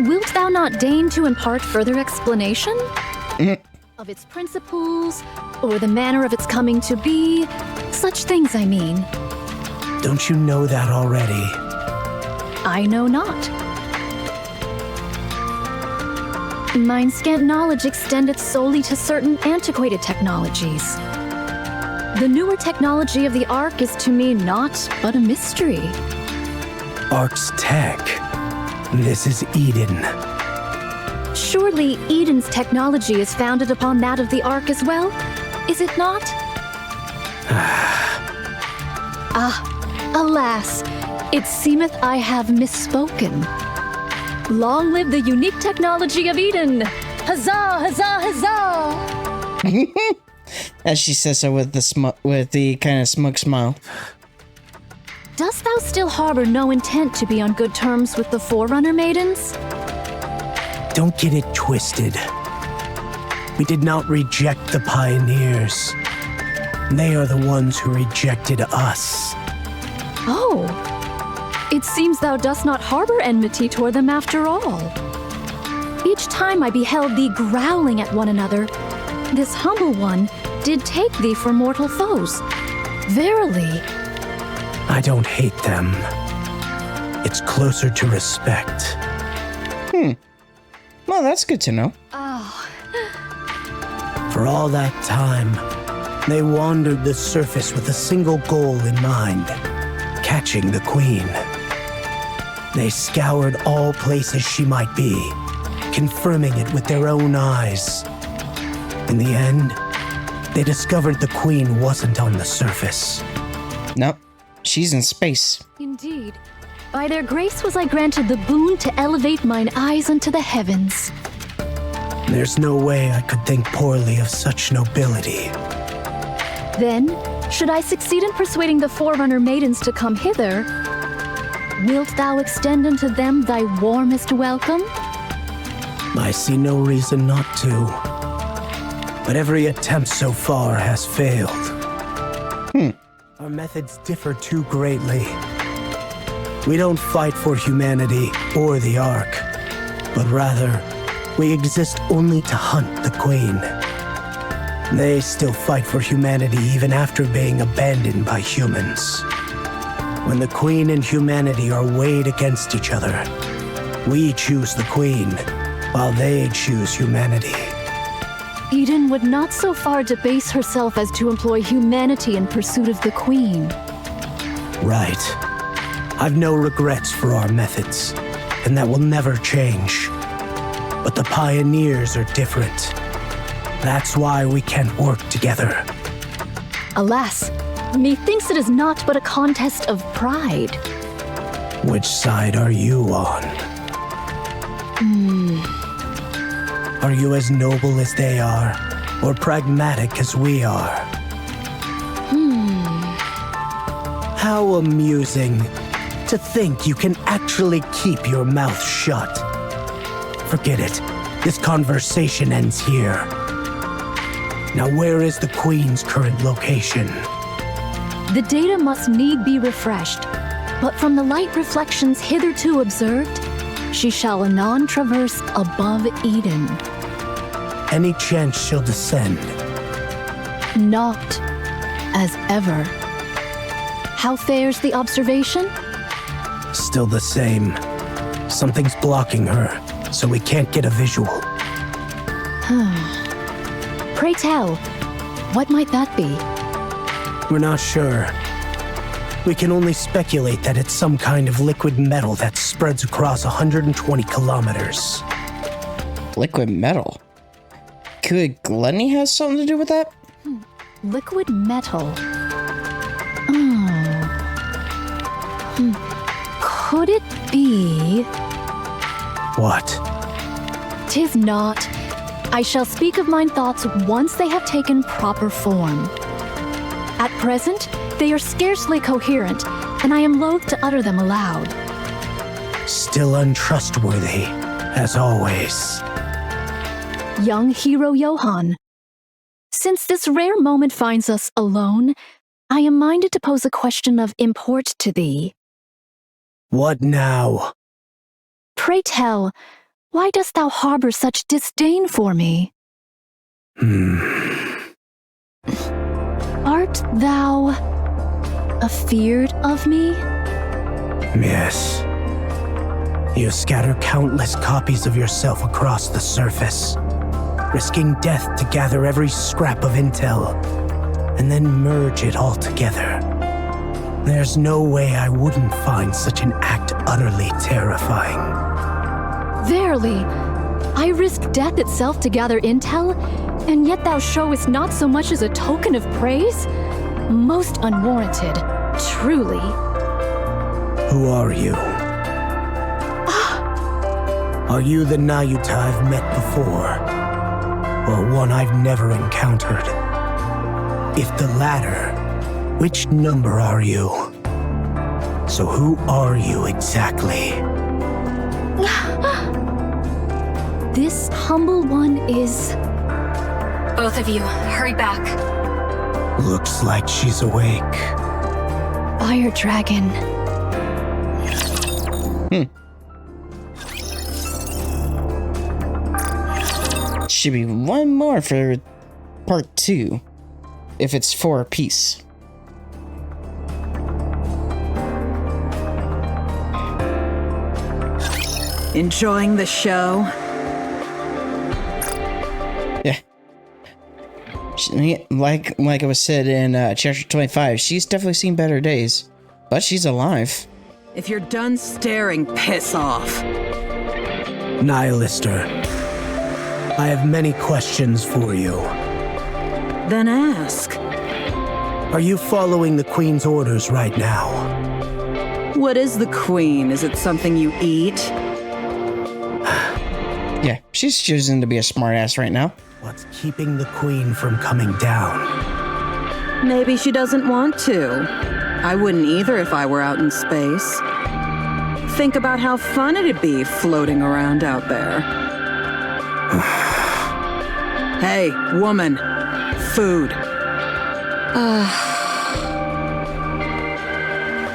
Wilt thou not deign to impart further explanation? Of its principles, or the manner of its coming to be? Such things, I mean. Don't you know that already? I know not. Mine scant knowledge extendeth solely to certain antiquated technologies. The newer technology of the Ark is to me naught but a mystery. Ark's tech. This is Eden. Surely Eden's technology is founded upon that of the Ark as well, is it not? Alas, it seemeth I have misspoken. Long live the unique technology of Eden! Huzzah, huzzah, huzzah! As she says so with the kind of smug smile. Dost thou still harbor no intent to be on good terms with the Forerunner maidens? Don't get it twisted. We did not reject the pioneers. They are the ones who rejected us. Oh, it seems thou dost not harbor enmity toward them after all. Each time I beheld thee growling at one another, this humble one did take thee for mortal foes. Verily. I don't hate them. It's closer to respect. Well, that's good to know. Oh. For all that time, they wandered the surface with a single goal in mind: catching the Queen. They scoured all places she might be, confirming it with their own eyes. In the end, they discovered the Queen wasn't on the surface. Nope, she's in space. Indeed. By their grace was I granted the boon to elevate mine eyes unto the heavens. There's no way I could think poorly of such nobility. Then, should I succeed in persuading the Forerunner maidens to come hither, wilt thou extend unto them thy warmest welcome? I see no reason not to. But every attempt so far has failed. Our methods differ too greatly. We don't fight for humanity or the Ark, but rather, we exist only to hunt the Queen. They still fight for humanity even after being abandoned by humans. When the Queen and humanity are weighed against each other, we choose the Queen, while they choose humanity. Eden would not so far debase herself as to employ humanity in pursuit of the Queen. Right. I've no regrets for our methods, and that will never change. But the pioneers are different. That's why we can't work together. Alas, methinks it is not but a contest of pride. Which side are you on? Are you as noble as they are, or pragmatic as we are? How amusing to think you can actually keep your mouth shut. Forget it. This conversation ends here. Now, where is the Queen's current location? The data must need be refreshed, but from the light reflections hitherto observed, she shall anon traverse above Eden. Any chance she'll descend? Not as ever. How fares the observation? Still the same. Something's blocking her, so we can't get a visual. Pray tell, what might that be? We're not sure. We can only speculate that it's some kind of liquid metal that spreads across 120 kilometers. Liquid metal? Could Gluttony have something to do with that? Liquid metal. Could it be? What? 'Tis not. I shall speak of mine thoughts once they have taken proper form. At present, they are scarcely coherent, and I am loath to utter them aloud. Still untrustworthy, as always. Young hero Johan. Since this rare moment finds us alone, I am minded to pose a question of import to thee. What now? Pray tell, why dost thou harbor such disdain for me? Art thou afeard of me? Yes. You scatter countless copies of yourself across the surface, risking death to gather every scrap of intel, and then merge it all together. There's no way I wouldn't find such an act utterly terrifying. Verily, I risk death itself to gather intel, and yet thou showest not so much as a token of praise? Most unwarranted, truly. Who are you? Are you the Nayuta I've met before? Or one I've never encountered? If the latter, which number are you? So who are you exactly? This humble one is... Both of you, hurry back. Looks like she's awake. Fire Dragon. Should be one more for part 2, if it's 4 apiece. Enjoying the show? Yeah. Like it was said in chapter 25, she's definitely seen better days, but she's alive. If you're done staring, piss off. Nihilister, I have many questions for you. Then ask. Are you following the Queen's orders right now? What is the Queen? Is it something you eat? Yeah, she's choosing to be a smartass right now. What's keeping the Queen from coming down? Maybe she doesn't want to. I wouldn't either if I were out in space. Think about how fun it'd be floating around out there. Hey, woman. Food.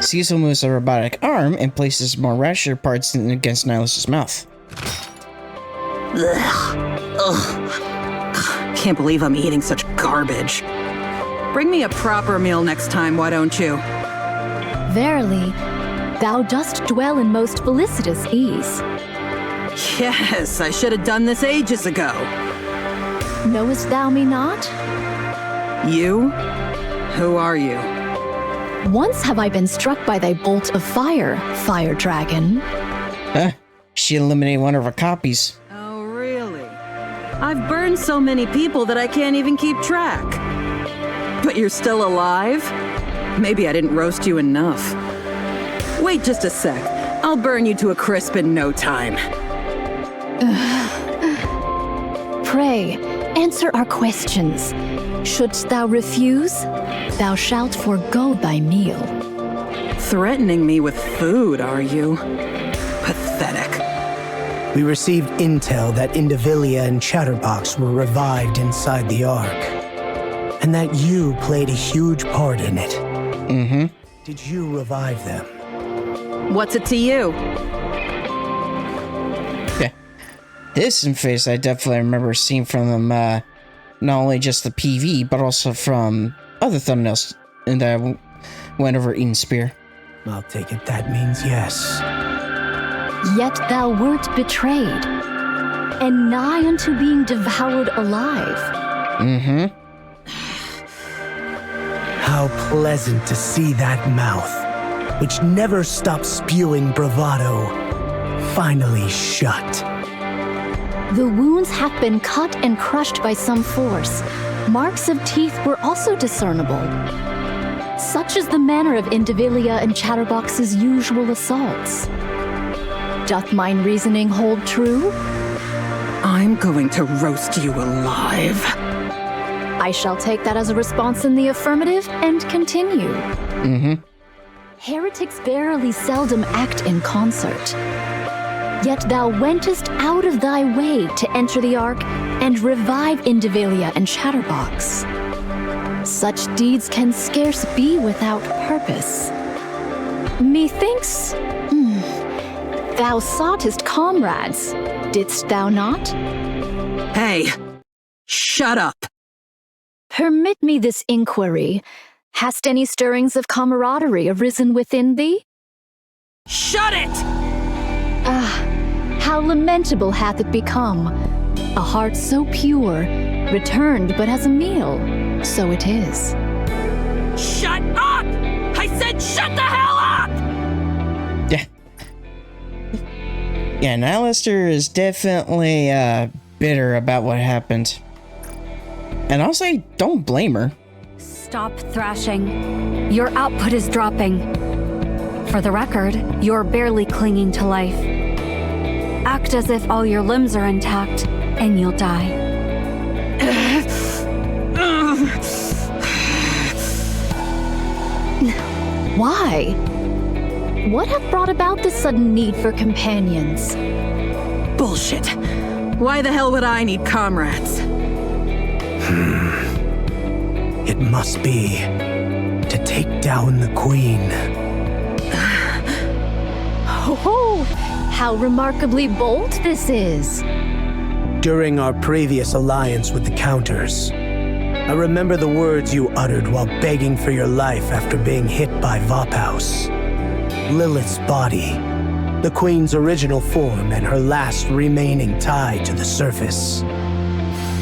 Cecil moves a robotic arm and places more rasher parts against Nihilister's mouth. Can't believe I'm eating such garbage. Bring me a proper meal next time, why don't you? Verily, thou dost dwell in most felicitous ease. Yes, I should have done this ages ago. Knowest thou me not? You? Who are you? Once have I been struck by thy bolt of fire, Fire Dragon. Huh? She eliminated one of her copies. Oh, really? I've burned so many people that I can't even keep track. But you're still alive? Maybe I didn't roast you enough. Wait just a sec. I'll burn you to a crisp in no time. Pray, answer our questions. Shouldst thou refuse, thou shalt forego thy meal. Threatening me with food, are you? Pathetic. We received intel that Indivilia and Chatterbox were revived inside the Ark, and that you played a huge part in it. Mm-hmm. Did you revive them? What's it to you? Yeah. This face I definitely remember seeing from them, not only just the PV, but also from other thumbnails that went over Eden Spear. I'll take it that means yes. Yet thou wert betrayed, and nigh unto being devoured alive. Mm-hmm. How pleasant to see that mouth, which never stopped spewing bravado, finally shut. The wounds have been cut and crushed by some force. Marks of teeth were also discernible. Such is the manner of Indivilia and Chatterbox's usual assaults. Doth mine reasoning hold true? I'm going to roast you alive. I shall take that as a response in the affirmative and continue. Mm-hmm. Heretics verily seldom act in concert. Yet thou wentest out of thy way to enter the Ark and revive Indivilia and Chatterbox. Such deeds can scarce be without purpose. Methinks, thou soughtest comrades, didst thou not? Hey, shut up. Permit me this inquiry. Hast any stirrings of camaraderie arisen within thee? Shut it! Ah, how lamentable hath it become. A heart so pure, returned but as a meal. So it is. Shut up! I said shut the hell up! Yeah. Yeah, Nihilister is definitely bitter about what happened. And I'll say, don't blame her. Stop thrashing. Your output is dropping. For the record, you're barely clinging to life. Act as if all your limbs are intact, and you'll die. Why? What hath brought about this sudden need for companions? Bullshit. Why the hell would I need comrades? It must be to take down the Queen. Oh, how remarkably bold this is. During our previous alliance with the Counters, I remember the words you uttered while begging for your life after being hit by Vophaus. Lilith's body, the Queen's original form and her last remaining tie to the surface.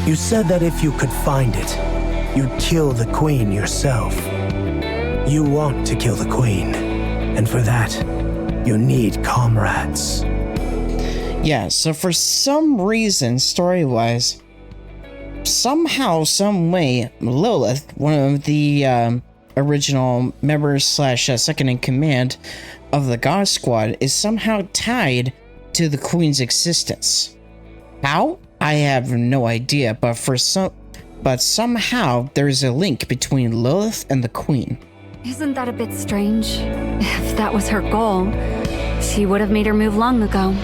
You said that if you could find it, you'd kill the Queen yourself. You want to kill the Queen, and for that, you need comrades. Yeah, so for some reason, story-wise, somehow, some way, Lilith, one of the original members / second in command of the God Squad, is somehow tied to the Queen's existence. How? I have no idea, but somehow there's a link between Lilith and the Queen. Isn't that a bit strange? If that was her goal, she would have made her move long ago.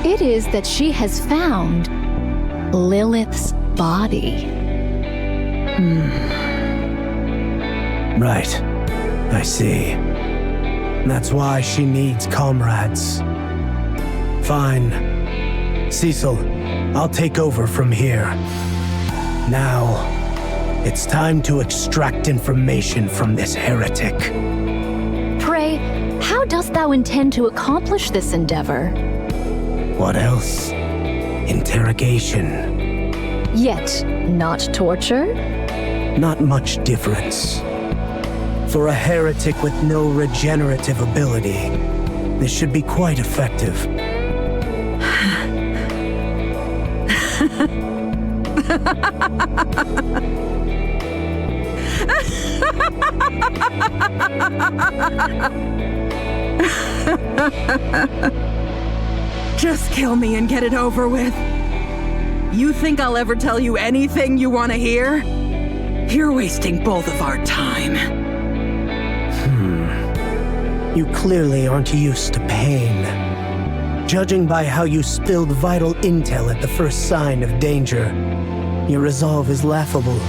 It is that she has found Lilith's body. Right. I see. That's why she needs comrades. Fine. Cecil, I'll take over from here. Now, it's time to extract information from this heretic. Pray, how dost thou intend to accomplish this endeavor? What else? Interrogation. Yet, not torture? Not much difference. For a heretic with no regenerative ability, this should be quite effective. Just kill me and get it over with. You think I'll ever tell you anything you want to hear? You're wasting both of our time. You clearly aren't used to pain. Judging by how you spilled vital intel at the first sign of danger, your resolve is laughable.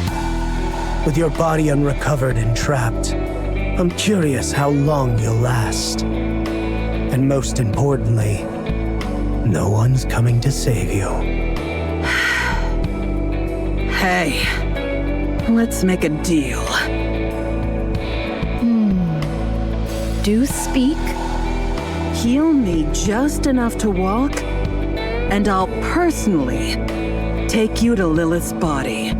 With your body unrecovered and trapped, I'm curious how long you'll last. And most importantly, no one's coming to save you. Hey, let's make a deal. Do speak. heal me just enough to walk, and I'll personally take you to Lilith's body.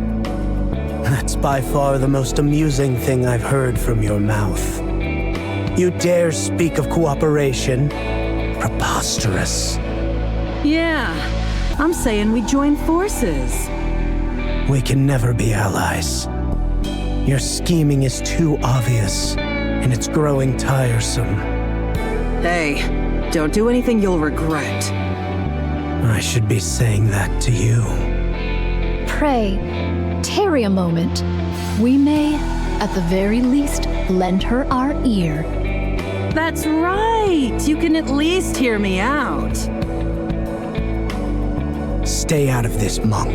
That's by far the most amusing thing I've heard from your mouth. You dare speak of cooperation? Preposterous. Yeah, I'm saying we join forces. We can never be allies. Your scheming is too obvious, and it's growing tiresome. Hey, don't do anything you'll regret. I should be saying that to you. Pray, tarry a moment. We may, at the very least, lend her our ear. That's right! You can at least hear me out. Stay out of this, monk.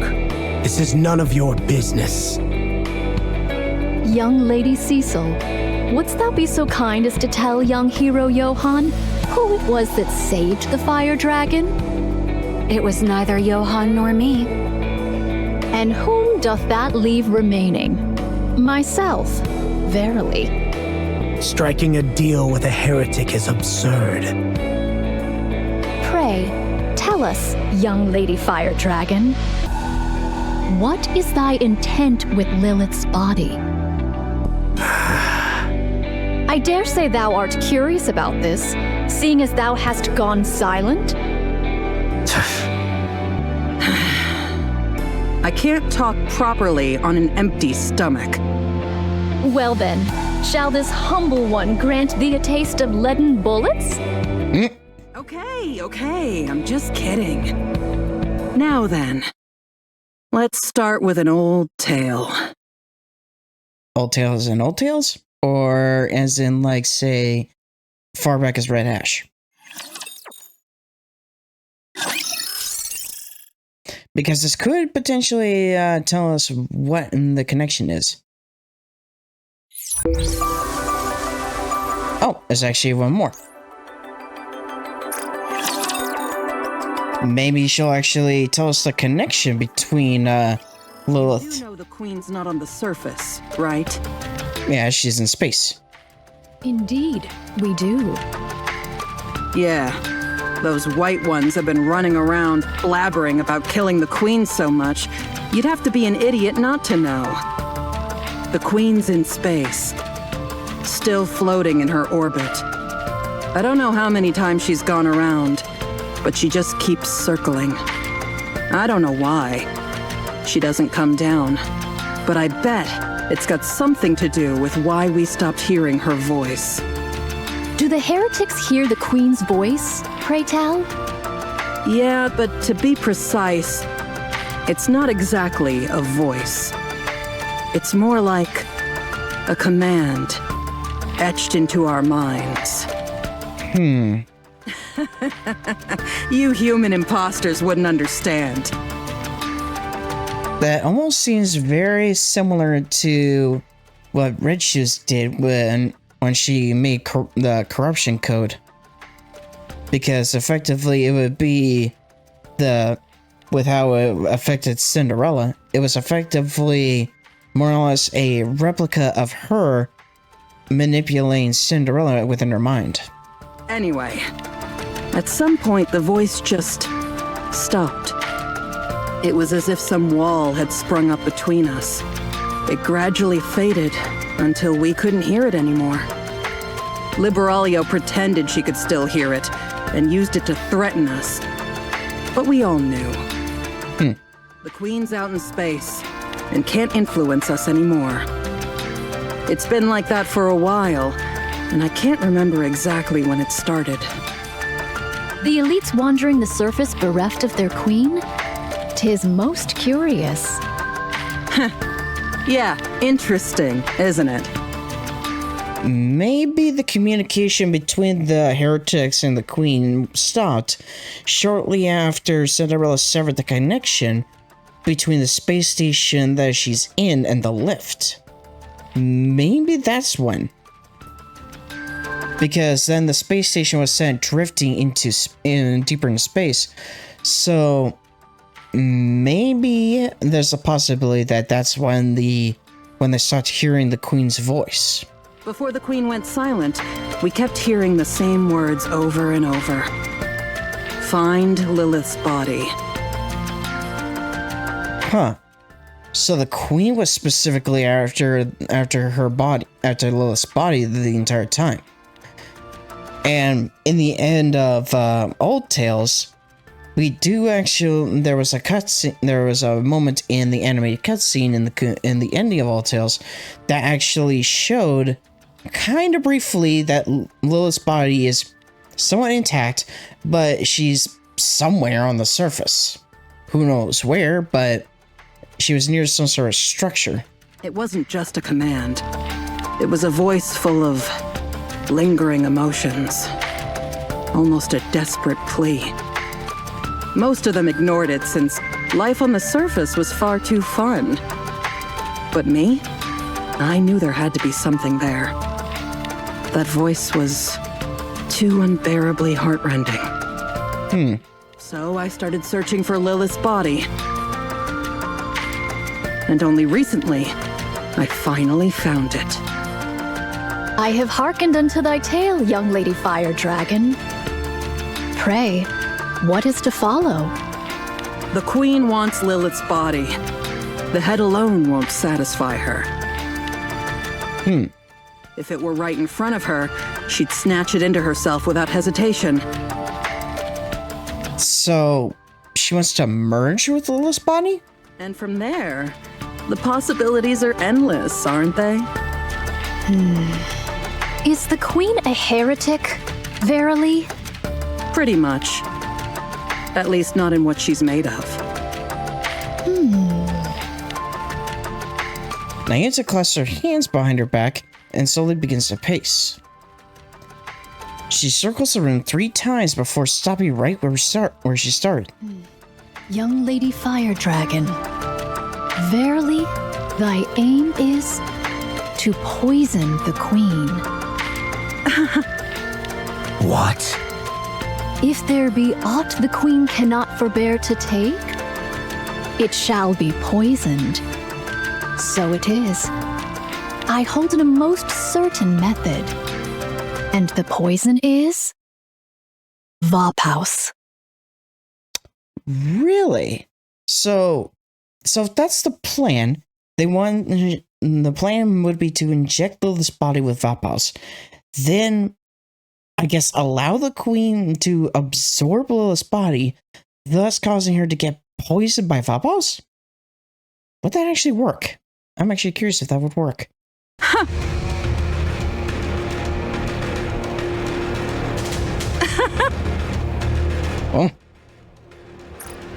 This is none of your business. Young Lady Cecil, wouldst thou be so kind as to tell young hero Johan who it was that saved the fire dragon? It was neither Johan nor me. And whom doth that leave remaining? Myself, verily. Striking a deal with a heretic is absurd. Pray, tell us, young Lady Fire Dragon, what is thy intent with Lilith's body? I dare say thou art curious about this, seeing as thou hast gone silent. I can't talk properly on an empty stomach. Well then, shall this humble one grant thee a taste of leaden bullets? Okay, I'm just kidding. Now then, let's start with an old tale. Old Tales and Old Tales? Or as in, like, say, far back as Red Ash? Because this could potentially tell us what the connection is. Oh, there's actually one more. Maybe she'll actually tell us the connection between Lilith. You know the queen's not on the surface, right? Yeah, she's in space. Indeed, we do. Yeah, those white ones have been running around blabbering about killing the queen so much, you'd have to be an idiot not to know. The queen's in space, still floating in her orbit. I don't know how many times she's gone around, but she just keeps circling. I don't know why. She doesn't come down, but I bet it's got something to do with why we stopped hearing her voice. Do the heretics hear the Queen's voice, pray tell? Yeah, but to be precise, it's not exactly a voice. It's more like a command etched into our minds. You human imposters wouldn't understand. That almost seems very similar to what Red Shoes did when she made the corruption code. Because effectively it would be with how it affected Cinderella, it was effectively more or less a replica of her manipulating Cinderella within her mind. Anyway, at some point the voice just stopped. It was as if some wall had sprung up between us. It gradually faded until we couldn't hear it anymore. Liberalia pretended she could still hear it and used it to threaten us. But we all knew. The Queen's out in space and can't influence us anymore. It's been like that for a while, and I can't remember exactly when it started. The elites wandering the surface bereft of their queen? 'Tis most curious. Yeah, interesting, isn't it? Maybe the communication between the heretics and the queen stopped shortly after Cinderella severed the connection between the space station that she's in and the lift. Maybe that's when. Because then the space station was sent drifting deeper into space. So maybe there's a possibility that that's when they start hearing the queen's voice. Before the Queen went silent, we kept hearing the same words over and over. Find Lilith's body. Huh. So the queen was specifically after Lilith's body the entire time. And in the end of Old Tales, we do actually, there was a moment in the animated cutscene in the ending of Old Tales that actually showed kind of briefly that Lilith's body is somewhat intact, but she's somewhere on the surface. Who knows where, but she was near some sort of structure. It wasn't just a command. It was a voice full of lingering emotions. Almost a desperate plea. Most of them ignored it since life on the surface was far too fun. But me? I knew there had to be something there. That voice was too unbearably heartrending. So I started searching for Lilith's body. And only recently, I finally found it. I have hearkened unto thy tale, young Lady Fire Dragon. Pray, what is to follow? The Queen wants Lilith's body. The head alone won't satisfy her. If it were right in front of her, she'd snatch it into herself without hesitation. So, she wants to merge with Lilith's body? And from there, the possibilities are endless, aren't they? Is the queen a heretic? Verily? Pretty much. At least not in what she's made of. Nayuta clasps her hands behind her back and slowly begins to pace. She circles the room 3 times before stopping right where she started. Young Lady Fire Dragon, verily, thy aim is to poison the queen. What? If there be aught the queen cannot forbear to take, it shall be poisoned. So it is. I hold it a most certain method. And the poison is Vophouse. Really? So if that's the plan, the plan would be to inject Lilith's body with Vophouse. Then, I guess, allow the queen to absorb Lilith's body, thus causing her to get poisoned by Vophouse? Would that actually work? I'm actually curious if that would work. Huh. Well,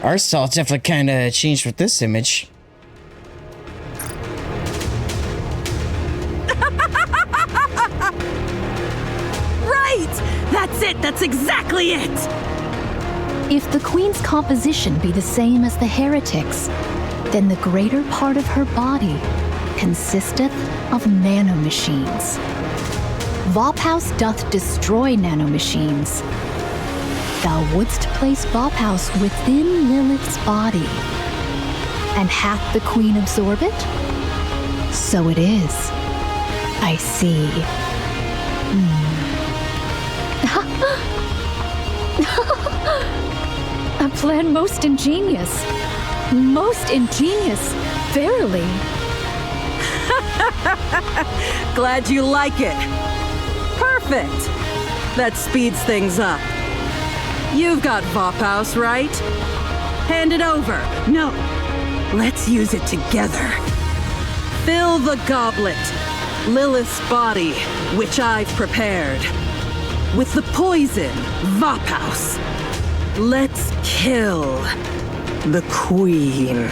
our style definitely kind of changed with this image. Right! That's it! That's exactly it! If the queen's composition be the same as the heretic's, then the greater part of her body consisteth of nanomachines. Vophouse doth destroy nanomachines. Thou wouldst place Vophouse within Lilith's body. And hath the queen absorb it? So it is. I see. A plan most ingenious. Most ingenious, verily. Glad you like it. Perfect. That speeds things up. You've got Vophouse, right? Hand it over. No. Let's use it together. Fill the goblet, Lilith's body, which I've prepared, with the poison, Vophouse. Let's kill the queen.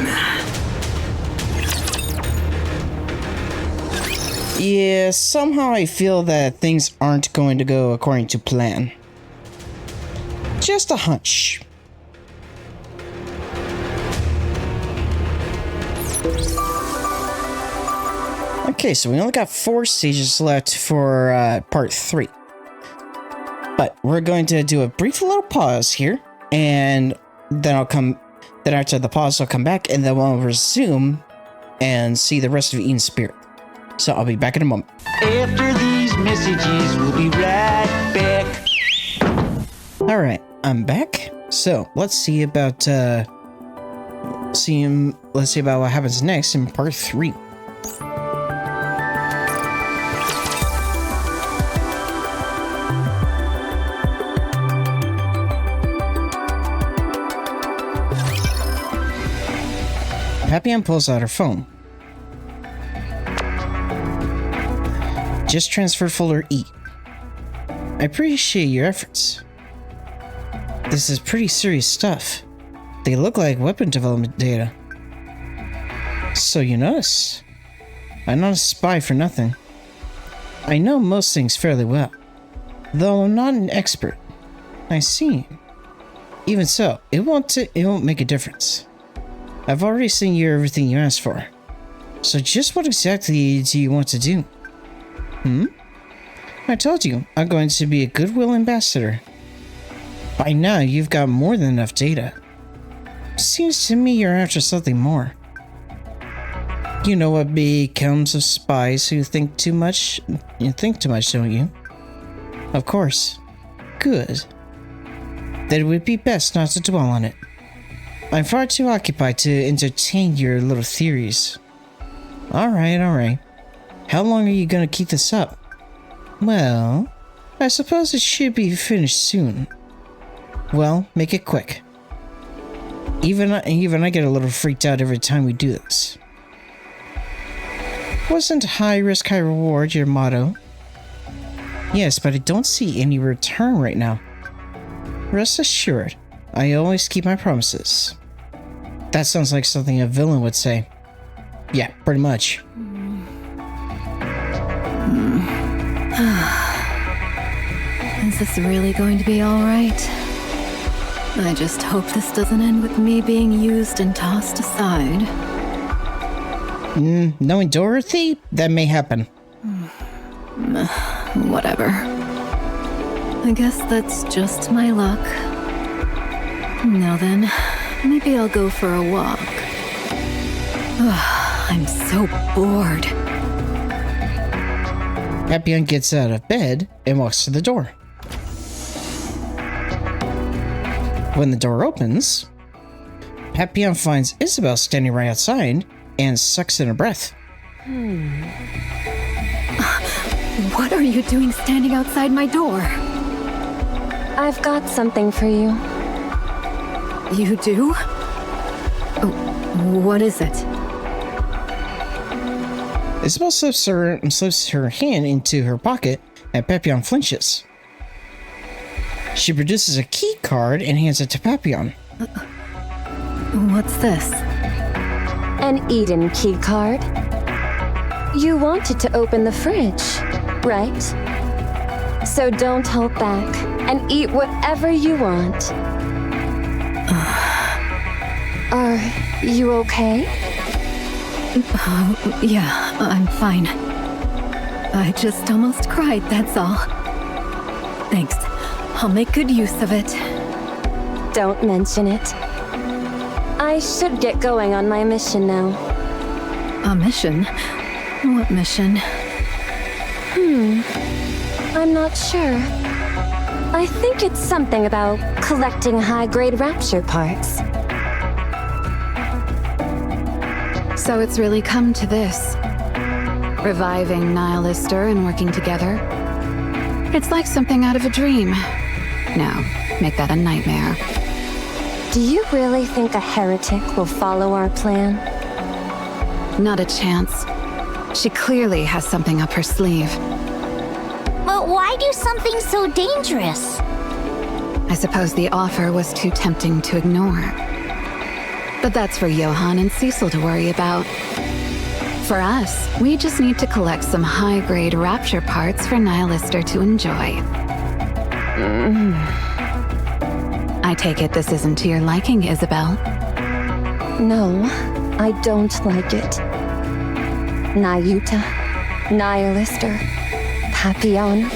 Yeah, somehow I feel that things aren't going to go according to plan. Just a hunch. Okay, so we only got 4 stages left for part 3. But we're going to do a brief little pause here, and then after the pause I'll come back, and then we'll resume and see the rest of Eden's Spirit. So I'll be back in a moment. After these messages. We'll be right back. Alright, I'm back. So, let's see about what happens next in part 3. Papillon pulls out her phone. Just transferred folder E. I appreciate your efforts. This is pretty serious stuff. They look like weapon development data. So you notice? I'm not a spy for nothing. I know most things fairly well, though I'm not an expert. I see. Even so, it won't make a difference. I've already sent you everything you asked for. So just what exactly do you want to do? I told you, I'm going to be a goodwill ambassador. By now, you've got more than enough data. Seems to me you're after something more. You know what becomes of spies who think too much? You think too much, don't you? Of course. Good. Then it would be best not to dwell on it. I'm far too occupied to entertain your little theories. Alright. How long are you gonna keep this up? Well, I suppose it should be finished soon. Well, make it quick. Even I get a little freaked out every time we do this. Wasn't high risk, high reward your motto? Yes, but I don't see any return right now. Rest assured, I always keep my promises. That sounds like something a villain would say. Yeah, pretty much. Is this really going to be alright? I just hope this doesn't end with me being used and tossed aside. Knowing Dorothy, that may happen. Whatever. I guess that's just my luck. Now then, maybe I'll go for a walk. I'm so bored. Papillon gets out of bed and walks to the door. When the door opens, Papillon finds Isabel standing right outside and sucks in her breath. What are you doing standing outside my door? I've got something for you. You do? Oh, what is it? Isabel slips her hand into her pocket and Papillon flinches. She produces a key card and hands it to Papillon. What's this? An Eden key card. You wanted to open the fridge, right? So don't hold back and eat whatever you want. Are you okay? Yeah, I'm fine. I just almost cried, that's all. Thanks. I'll make good use of it. Don't mention it. I should get going on my mission now. A mission? What mission? I'm not sure. I think it's something about collecting high-grade rapture parts. So it's really come to this. Reviving Nihilister and working together. It's like something out of a dream. No, make that a nightmare. Do you really think a heretic will follow our plan? Not a chance. She clearly has something up her sleeve. But why do something so dangerous? I suppose the offer was too tempting to ignore. But that's for Johan and Cecil to worry about. For us, we just need to collect some high-grade rapture parts for Nihilister to enjoy. I take it this isn't to your liking, Isabel? No, I don't like it. Nayuta, Nihilister, Papillon.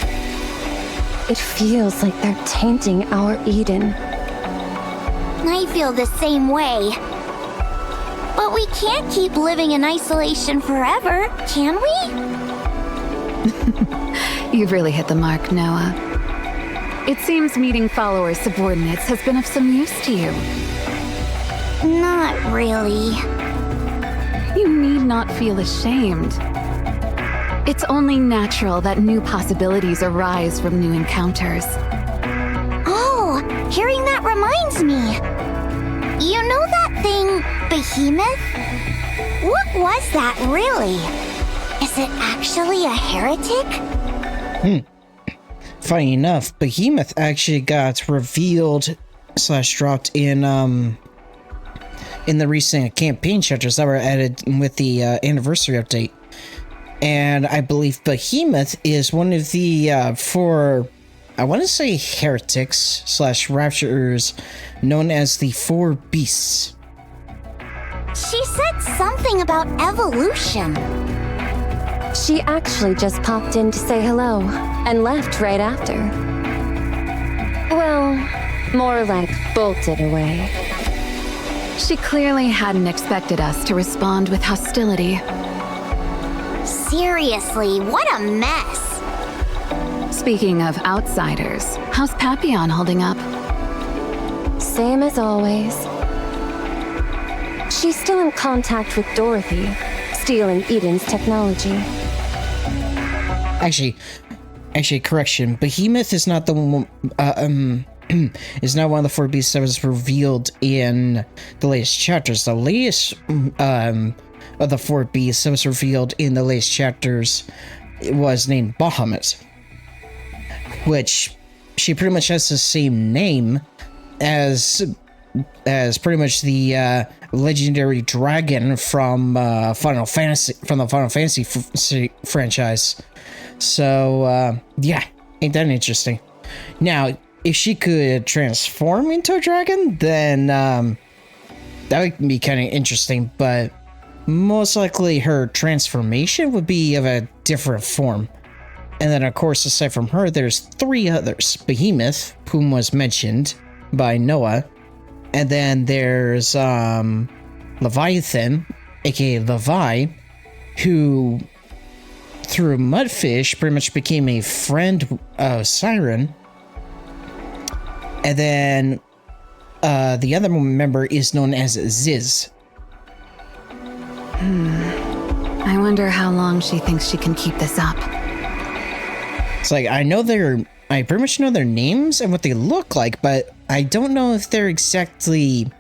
It feels like they're tainting our Eden. I feel the same way. But we can't keep living in isolation forever, can we? You've really hit the mark, Noah. It seems meeting follower subordinates has been of some use to you. Not really. You need not feel ashamed. It's only natural that new possibilities arise from new encounters. Oh, hearing that reminds me. You know that thing, Behemoth? What was that really? Is it actually a heretic? Funny enough, Behemoth actually got revealed / dropped in the recent campaign chapters that were added with the anniversary update. And I believe Behemoth is one of the four, I want to say heretics / rapturers known as the Four Beasts. She said something about evolution. She actually just popped in to say hello and left right after. Well, more like bolted away. She clearly hadn't expected us to respond with hostility. Seriously, what a mess. Speaking of outsiders, how's Papillon holding up? Same as always. She's still in contact with Dorothy, stealing Eden's technology. Actually, correction. Behemoth is not the one. Is not one of the Four Beasts that was revealed in the latest chapters. The latest of the Four Beasts that was revealed in the latest chapters was named Bahamut, which she pretty much has the same name as pretty much the legendary dragon from the Final Fantasy franchise. So yeah, ain't that interesting? Now, if she could transform into a dragon, then that would be kind of interesting, but most likely her transformation would be of a different form. And then, of course, aside from her, there's three others. Behemoth, whom was mentioned by Noah, and then there's Leviathan, aka Levi, who through Mudfish pretty much became a friend of Siren. And then the other member is known as Ziz. I wonder how long she thinks she can keep this up. It's like, I pretty much know their names and what they look like, but I don't know if they're exactly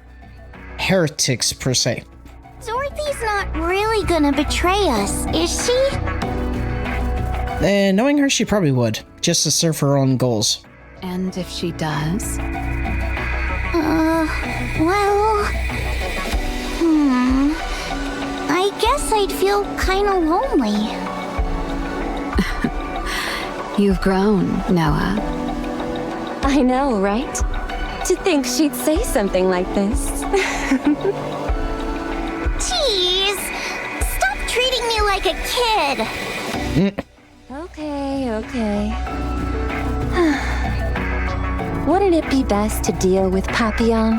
heretics per se. Dorothy's not really gonna betray us, is she? Knowing her, she probably would, just to serve her own goals. And if she does? Well... I guess I'd feel kinda lonely. You've grown, Noah. I know, right? To think she'd say something like this. Jeez! Stop treating me like a kid! Okay. Wouldn't it be best to deal with Papillon?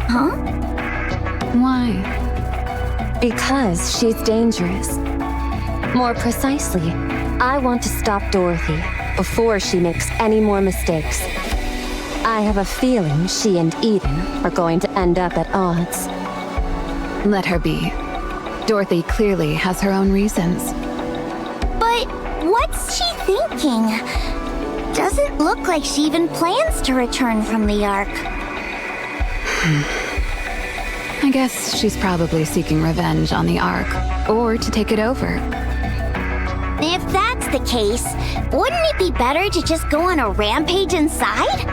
Huh? Why? Because she's dangerous. More precisely, I want to stop Dorothy before she makes any more mistakes. I have a feeling she and Eden are going to end up at odds. Let her be. Dorothy clearly has her own reasons. But what's she thinking? Doesn't look like she even plans to return from the Ark. I guess she's probably seeking revenge on the Ark, or to take it over. If that's the case, wouldn't it be better to just go on a rampage inside?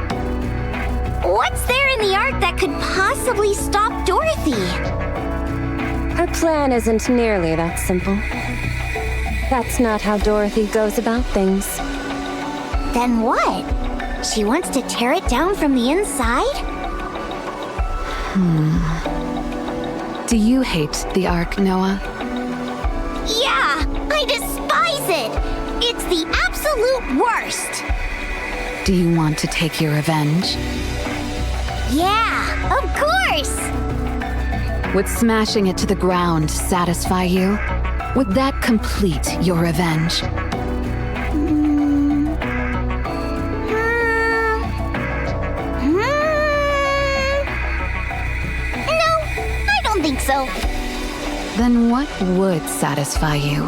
What's there in the Ark that could possibly stop Dorothy? Her plan isn't nearly that simple. That's not how Dorothy goes about things. Then what? She wants to tear it down from the inside? Do you hate the Ark, Noah? Yeah, I despise it! It's the absolute worst! Do you want to take your revenge? Yeah, of course! Would smashing it to the ground satisfy you? Would that complete your revenge? so. Then what would satisfy you?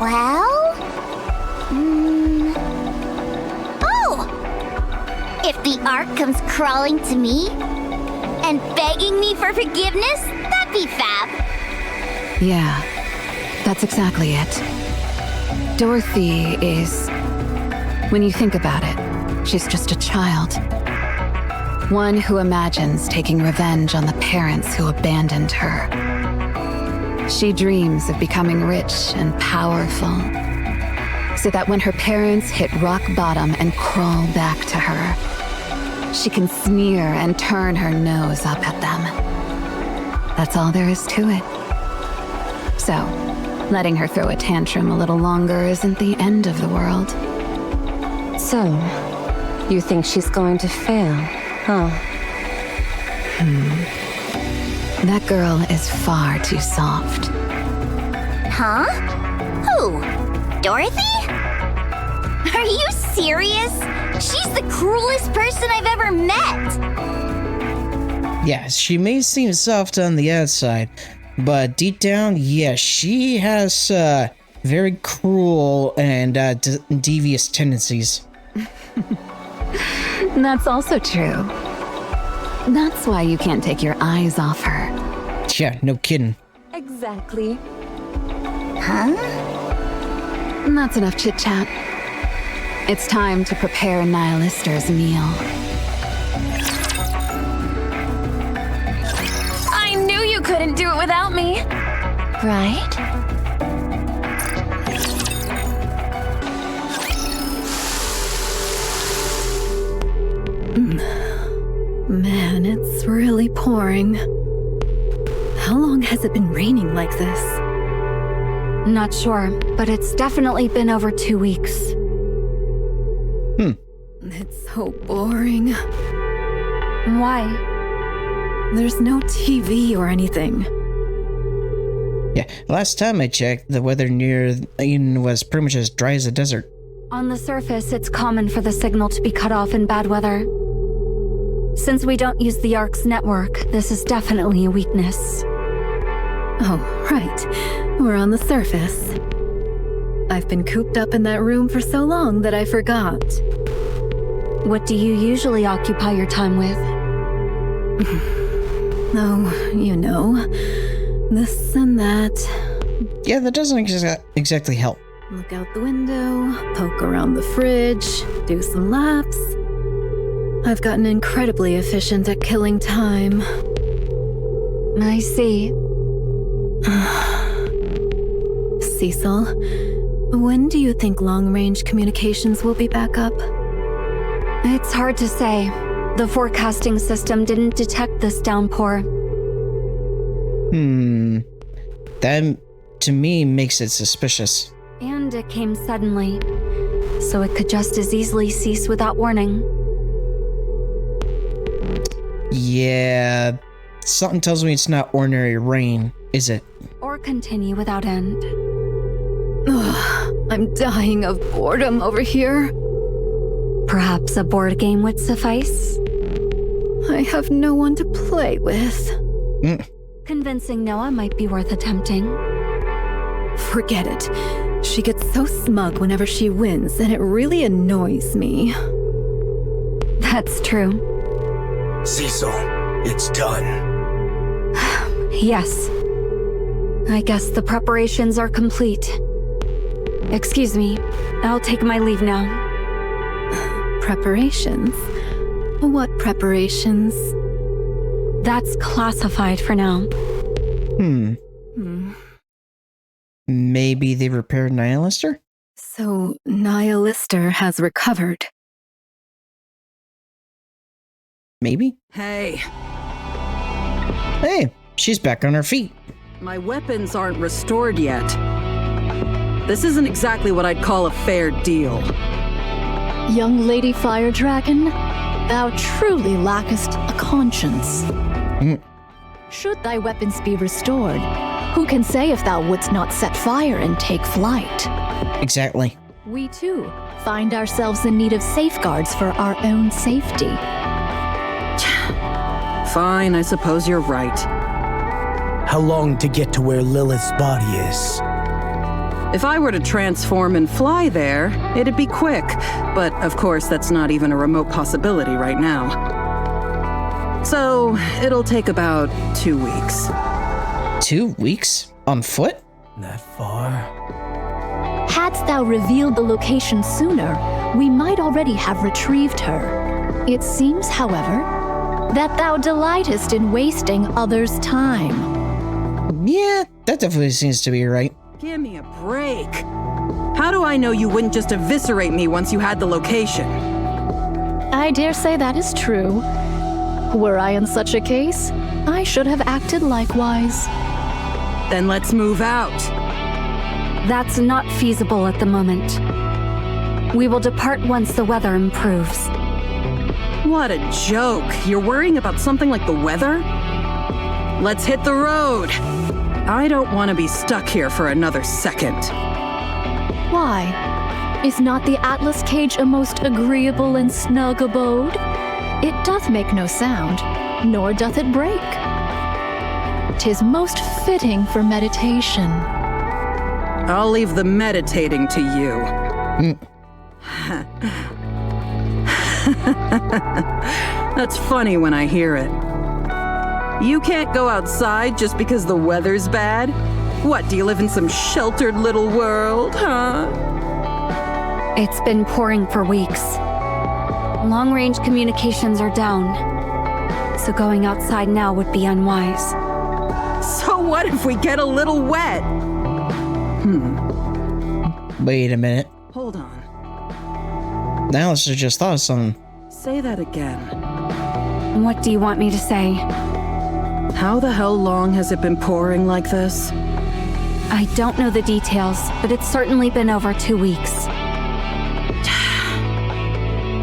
Well? Oh! If the Ark comes crawling to me and begging me for forgiveness, that'd be fab. Yeah, that's exactly it. Dorothy is... When you think about it, she's just a child. One who imagines taking revenge on the parents who abandoned her. She dreams of becoming rich and powerful, so that when her parents hit rock bottom and crawl back to her, she can sneer and turn her nose up at them. That's all there is to it. So, letting her throw a tantrum a little longer isn't the end of the world. So, you think she's going to fail, huh? That girl is far too soft. Huh? Who? Dorothy? Are you serious? She's the cruelest person I've ever met. Yeah, she may seem soft on the outside, but deep down, yeah, she has very cruel and devious tendencies. That's also true. That's why you can't take your eyes off her. Yeah, no kidding. Exactly. Huh? That's enough chit-chat. It's time to prepare Nihilister's meal. I knew you couldn't do it without me. Right? Man, it's really pouring. How long has it been raining like this? Not sure, but it's definitely been over 2 weeks. It's so boring. Why? There's no TV or anything. Yeah, last time I checked, the weather near Eden was pretty much as dry as a desert. On the surface, it's common for the signal to be cut off in bad weather. Since we don't use the Ark's network, this is definitely a weakness. Oh, right. We're on the surface. I've been cooped up in that room for so long that I forgot. What do you usually occupy your time with? Oh, you know, this and that. Yeah, that doesn't exactly help. Look out the window, poke around the fridge, do some laps. I've gotten incredibly efficient at killing time. I see. Cecil, when do you think long-range communications will be back up? It's hard to say. The forecasting system didn't detect this downpour. That, to me, makes it suspicious. And it came suddenly, so it could just as easily cease without warning. Yeah, something tells me it's not ordinary rain, is it? Or continue without end. Ugh, I'm dying of boredom over here. Perhaps a board game would suffice? I have no one to play with. Convincing Noah might be worth attempting. Forget it. She gets so smug whenever she wins, and it really annoys me. That's true. Cecil, it's done. Yes. I guess the preparations are complete. Excuse me. I'll take my leave now. Preparations? What preparations? That's classified for now. Maybe they repaired Nihilister? So, Nihilister has recovered. Maybe? Hey, Hey, she's back on her feet. my weapons aren't restored yet. This isn't exactly what I'd call a fair deal. Young Lady Fire Dragon, thou truly lackest a conscience. Should thy weapons be restored, who can say if thou wouldst not set fire and take flight? Exactly. We too find ourselves in need of safeguards for our own safety. Fine, I suppose you're right. How long to get to where Lilith's body is? If I were to transform and fly there, it'd be quick. But of course, that's not even a remote possibility right now. So, it'll take about 2 weeks. 2 weeks? On foot? That far? Hadst thou revealed the location sooner, we might already have retrieved her. It seems, however, that thou delightest in wasting others' time. Yeah, that definitely seems to be right. Give me a break. How do I know you wouldn't just eviscerate me once you had the location? I dare say that is true. Were I in such a case, I should have acted likewise. Then let's move out. That's not feasible at the moment. We will depart once the weather improves. What a joke. You're worrying about something like the weather? Let's hit the road. I don't want to be stuck here for another second. Why? Is not the Atlas cage a most agreeable and snug abode? It doth make no sound, nor doth it break. 'Tis most fitting for meditation. I'll leave the meditating to you. That's funny when I hear it. You can't go outside just because the weather's bad? What, do you live in some sheltered little world, huh? It's been pouring for weeks. Long-range communications are down, so going outside now would be unwise. So what if we get a little wet? Wait a minute. Hold on. Nihilister just thought of something. Say that again. What do you want me to say? How the hell long has it been pouring like this? I don't know the details, but it's certainly been over 2 weeks.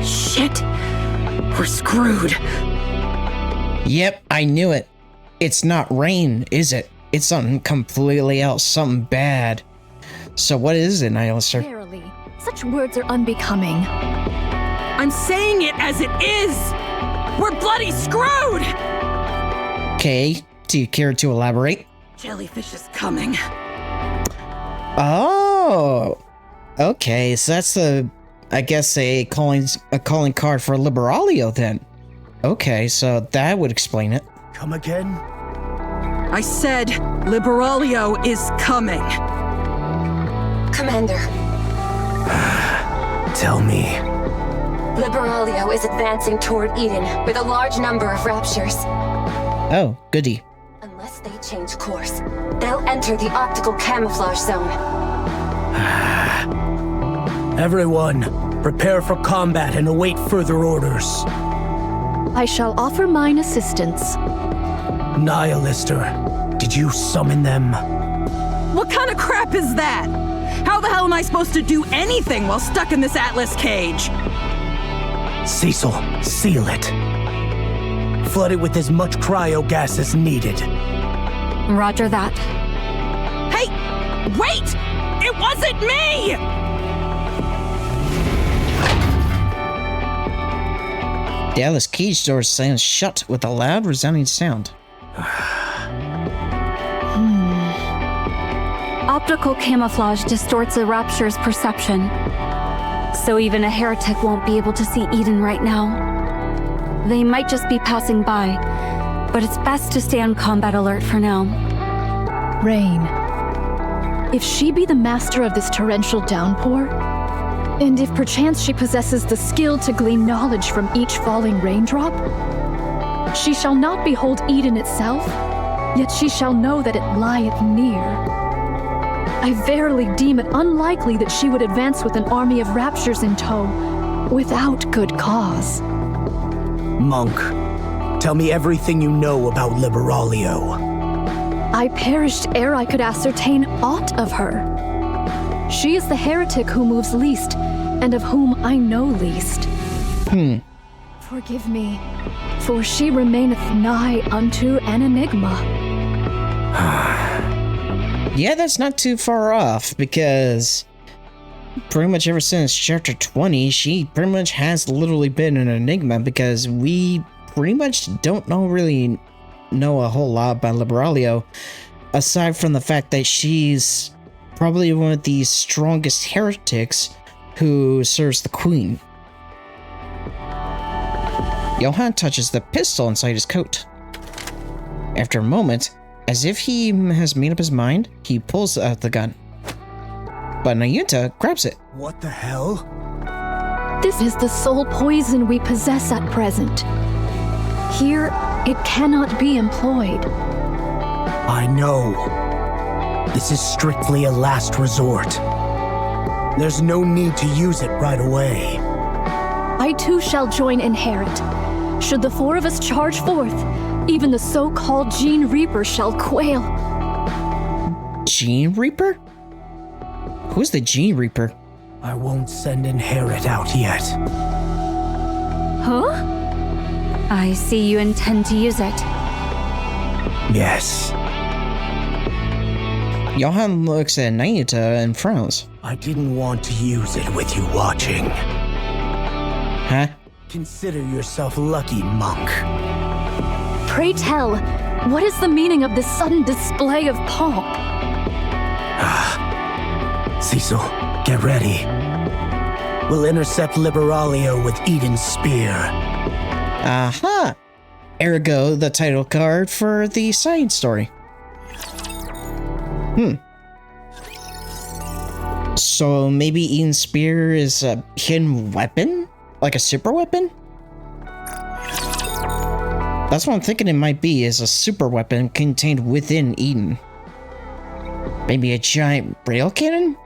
Shit! We're screwed. Yep, I knew it. It's not rain, is it? It's something completely else, something bad. So what is it, Nihilister? Verily, such words are unbecoming. I'm saying it as it is! We're bloody screwed! Okay, do you care to elaborate? Jellyfish is coming. Oh, okay, so that's I guess a calling card for Liberalia then. Okay, so that would explain it. Come again? I said Liberalia is coming. Commander, Tell me. Liberalia is advancing toward Eden with a large number of raptures. Oh, goody. Unless they change course, they'll enter the optical camouflage zone. Everyone, prepare for combat and await further orders. I shall offer mine assistance. Nihilister, did you summon them? What kind of crap is that? How the hell am I supposed to do anything while stuck in this Atlas cage? Cecil, seal it. Flood it with as much cryogas as needed. Roger that. Hey! Wait! It wasn't me! The Atlas cage door stands shut with a loud, resounding sound. Optical camouflage distorts a rapture's perception, so even a heretic won't be able to see Eden right now. They might just be passing by, but it's best to stay on combat alert for now. Rain. If she be the master of this torrential downpour, and if perchance she possesses the skill to glean knowledge from each falling raindrop, she shall not behold Eden itself, yet she shall know that it lieth near. I verily deem it unlikely that she would advance with an army of raptures in tow, without good cause. Monk, tell me everything you know about Liberalio. I perished ere I could ascertain aught of her. She is the heretic who moves least, and of whom I know least. Forgive me, for she remaineth nigh unto an enigma. Yeah, that's not too far off, because pretty much ever since chapter 20, she pretty much has literally been an enigma, because we pretty much don't really know a whole lot about Liberalia, aside from the fact that she's probably one of the strongest heretics who serves the Queen. Johan touches the pistol inside his coat. After a moment, as if he has made up his mind, he pulls out the gun. But Nayuta grabs it. What the hell? This is the sole poison we possess at present. Here, it cannot be employed. I know. This is strictly a last resort. There's no need to use it right away. I too shall join Inherit. Should the four of us charge forth, even the so-called Gene Reaper shall quail. Gene Reaper? Who's the Gene Reaper? I won't send Inherit out yet. Huh? I see you intend to use it. Yes. Johan looks at Nayuta and frowns. I didn't want to use it with you watching. Huh? Consider yourself lucky, monk. Pray tell, what is the meaning of this sudden display of pomp? Cecil, get ready. We'll intercept Liberalia with Eden's spear. Aha! Ergo, the title card for the side story. So maybe Eden's spear is a hidden weapon? Like a super weapon? That's what I'm thinking it might be, is a super weapon contained within Eden. Maybe a giant rail cannon?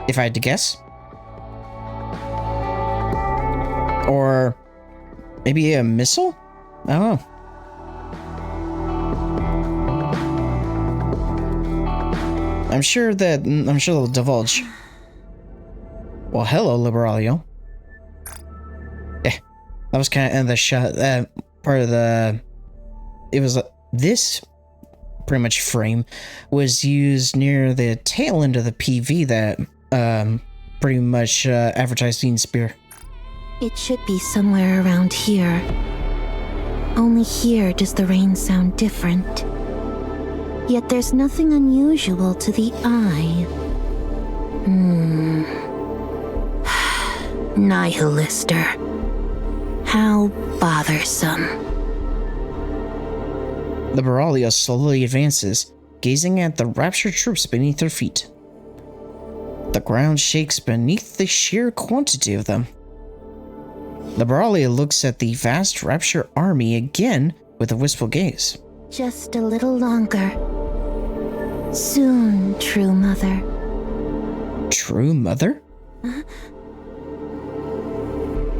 If I had to guess. Or maybe a missile? I don't know. I'm sure they'll divulge. Well, hello, Liberalia. That was kind of the shot. Part of the. It was this pretty much frame was used near the tail end of the PV that pretty much advertised Eden's spear. It should be somewhere around here. Only here does the rain sound different. Yet there's nothing unusual to the eye. Nihilister. How bothersome. Liberalia slowly advances, gazing at the raptured troops beneath her feet. The ground shakes beneath the sheer quantity of them. Liberalia looks at the vast rapture army again with a wistful gaze. Just a little longer. Soon, true mother. True mother?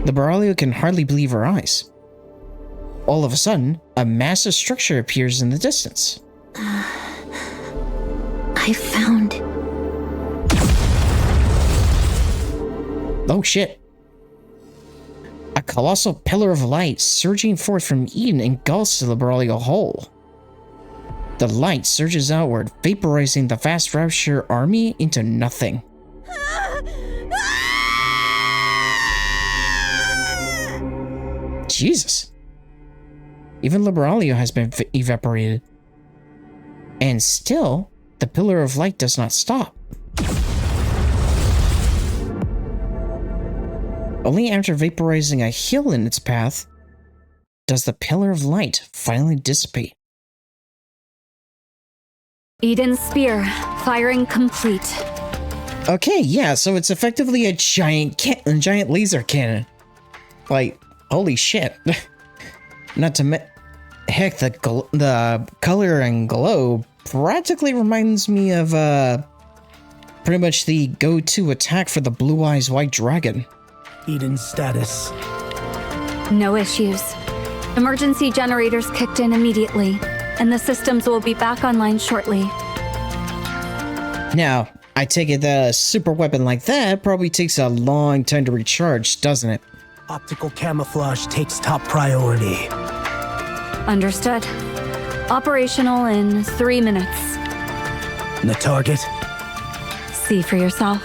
Liberalia can hardly believe her eyes. All of a sudden, a massive structure appears in the distance. I found... Oh shit. A colossal pillar of light surging forth from Eden engulfs Liberalia whole. The light surges outward, vaporizing the vast rapture army into nothing. Jesus. Even Liberalia has been evaporated. And still, the pillar of light does not stop. Only after vaporizing a hill in its path does the pillar of light finally dissipate. Eden's spear, firing complete. Okay, yeah, so it's effectively a giant laser cannon. Like, holy shit. Not to heck, the color and glow practically reminds me of pretty much the go-to attack for the Blue Eyes White Dragon. Eden's status. No issues. Emergency generators kicked in immediately, and the systems will be back online shortly. Now, I take it that a super weapon like that probably takes a long time to recharge, doesn't it? Optical camouflage takes top priority. Understood. Operational in 3 minutes. The target? See for yourself.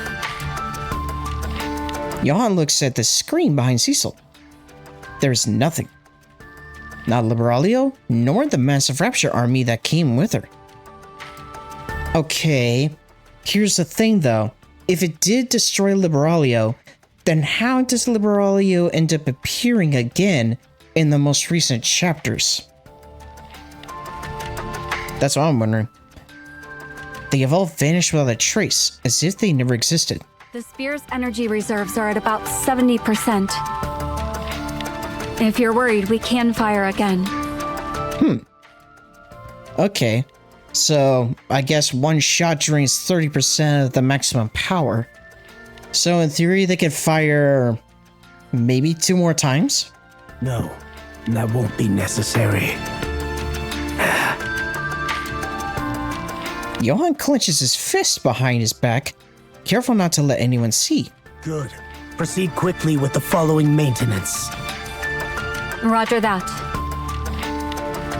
Johan looks at the screen behind Cecil. There's nothing. not Liberalia, nor the massive Rapture army that came with her. Okay, here's the thing though. If it did destroy Liberalia, then how does Liberalia end up appearing again in the most recent chapters? That's what I'm wondering. They have all vanished without a trace, as if they never existed. The spear's energy reserves are at about 70%. If you're worried, we can fire again. Okay, so I guess one shot drains 30% of the maximum power. So in theory, they could fire maybe 2 more times? No, that won't be necessary. Johan clenches his fist behind his back, careful not to let anyone see. Good. Proceed quickly with the following maintenance. Roger that.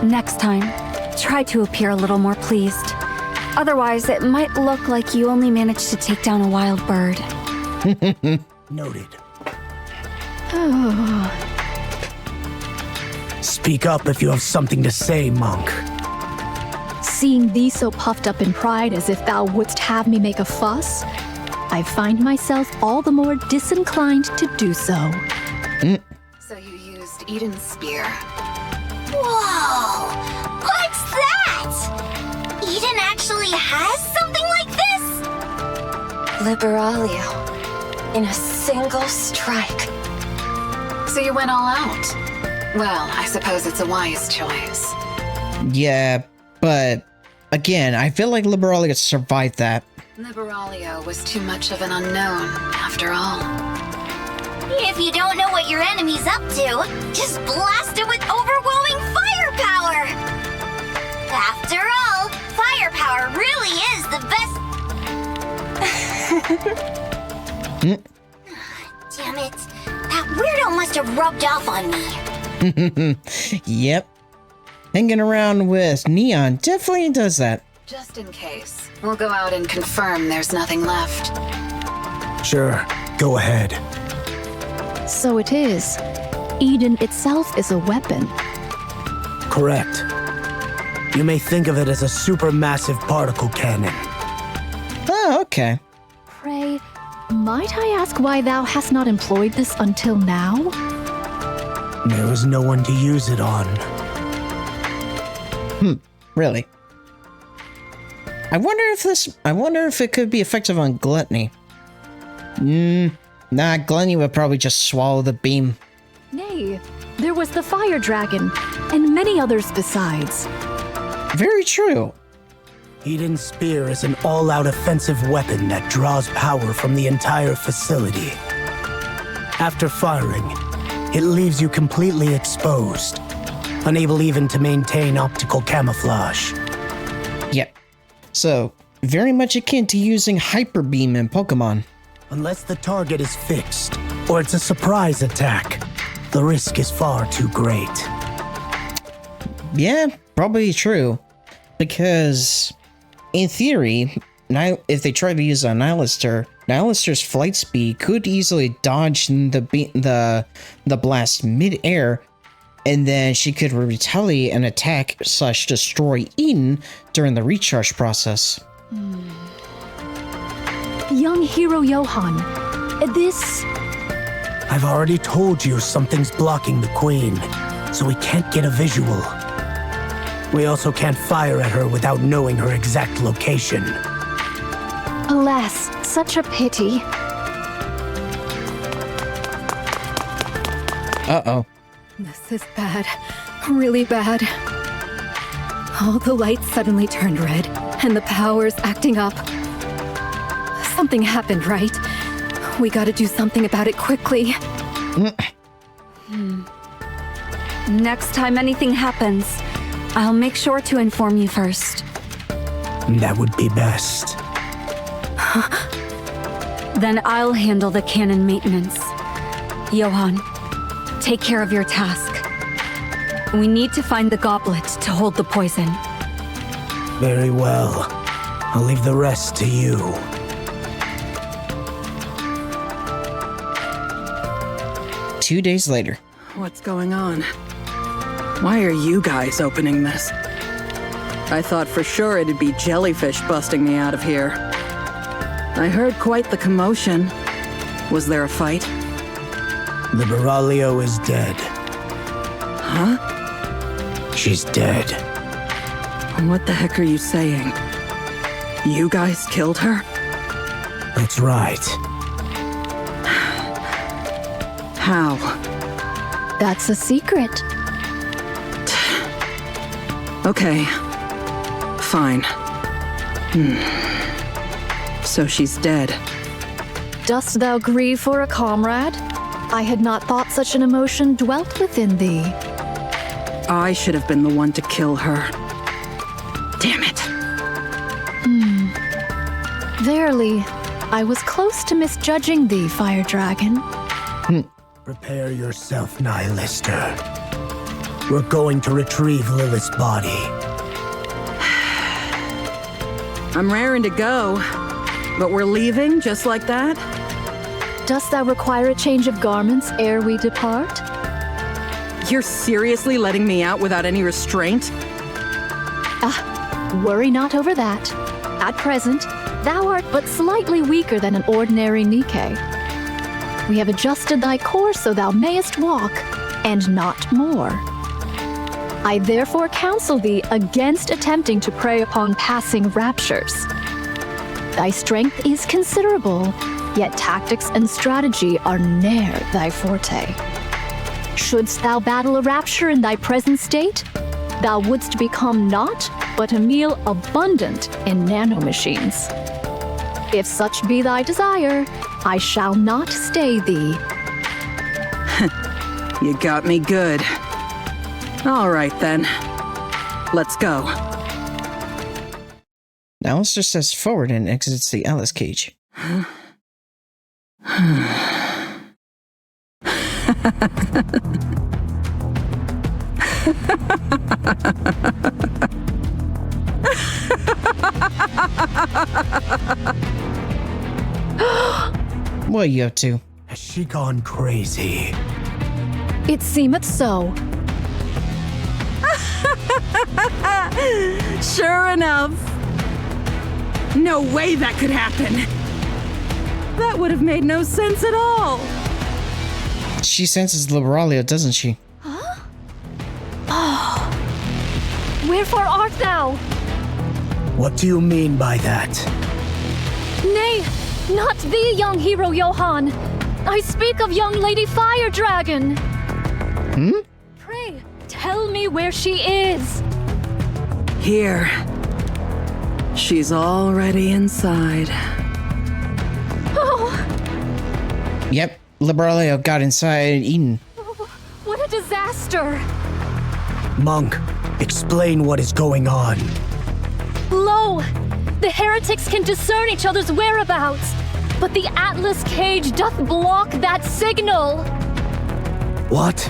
Next time, try to appear a little more pleased. Otherwise, it might look like you only managed to take down a wild bird. Noted. Speak up if you have something to say, monk. Seeing thee so puffed up in pride as if thou wouldst have me make a fuss, I find myself all the more disinclined to do so. So you used Eden's spear. Whoa! What's that? Eden actually has something like this? Liberalia. In a single strike. So you went all out. Well, I suppose it's a wise choice. Yeah, but again, I feel like Liberalia survived that. Liberalia was too much of an unknown, after all. If you don't know what your enemy's up to, just blast it with overwhelming firepower! After all, firepower really is the best... Damn it. That weirdo must have rubbed off on me. Yep. Hanging around with Neon definitely does that. Just in case, we'll go out and confirm there's nothing left. Sure, go ahead. So it is. Eden itself is a weapon. Correct. You may think of it as a supermassive particle cannon. Oh, okay. Pray, might I ask why thou hast not employed this until now? There was no one to use it on. Really? I wonder if it could be effective on Gluttony. Nah, Gluttony would probably just swallow the beam. Nay, there was the fire dragon, and many others besides. Very true. Eden's spear is an all-out offensive weapon that draws power from the entire facility. After firing, it leaves you completely exposed, unable even to maintain optical camouflage. Yep. So, very much akin to using Hyper Beam in Pokemon. Unless the target is fixed, or it's a surprise attack, the risk is far too great. Yeah, probably true. Because, in theory, if they try to use a Nihilister, Nihilister's flight speed could easily dodge the blast mid-air, and then she could retaliate and attack / destroy Eden during the recharge process. Young hero Johan, this... I've already told you something's blocking the Queen, so we can't get a visual. We also can't fire at her without knowing her exact location. Alas, such a pity. Uh-oh. This is bad. Really bad. All the lights suddenly turned red, and the power's acting up. Something happened, right? We gotta do something about it quickly. Next time anything happens, I'll make sure to inform you first. That would be best. Then I'll handle the cannon maintenance. Johan, take care of your task. We need to find the goblet to hold the poison. Very well. I'll leave the rest to you. Two days later. What's going on? Why are you guys opening this? I thought for sure it'd be jellyfish busting me out of here. I heard quite the commotion. Was there a fight? Liberalia is dead. Huh? She's dead. What the heck are you saying? You guys killed her? That's right. How? That's a secret. Okay. Fine. So she's dead. Dost thou grieve for a comrade? I had not thought such an emotion dwelt within thee. I should have been the one to kill her. Damn it. Verily, I was close to misjudging thee, Fire Dragon. Prepare yourself, Nihilister. We're going to retrieve Lilith's body. I'm raring to go, but we're leaving just like that? Dost thou require a change of garments ere we depart? You're seriously letting me out without any restraint? Worry not over that. At present, thou art but slightly weaker than an ordinary Nikke. We have adjusted thy course so thou mayest walk, and not more. I therefore counsel thee against attempting to prey upon passing raptures. Thy strength is considerable, yet tactics and strategy are ne'er thy forte. Shouldst thou battle a rapture in thy present state, thou wouldst become naught but a meal abundant in nanomachines. If such be thy desire, I shall not stay thee. You got me good. All right then. Let's go. Now let's just steps forward and exits the Alice cage. What are you up to? Has she gone crazy? It seemeth so. Sure enough. No way that could happen. That would have made no sense at all. She senses Liberalia, doesn't she? Huh? Oh. Wherefore art thou? What do you mean by that? Nay, not thee, young hero Johan. I speak of young Lady Fire Dragon. Pray, tell me where she is. Here. She's already inside. Oh. Yep, Liberalia got inside Eden. Oh, what a disaster. Monk, explain what is going on. Lo! The heretics can discern each other's whereabouts, but the Atlas cage doth block that signal. What?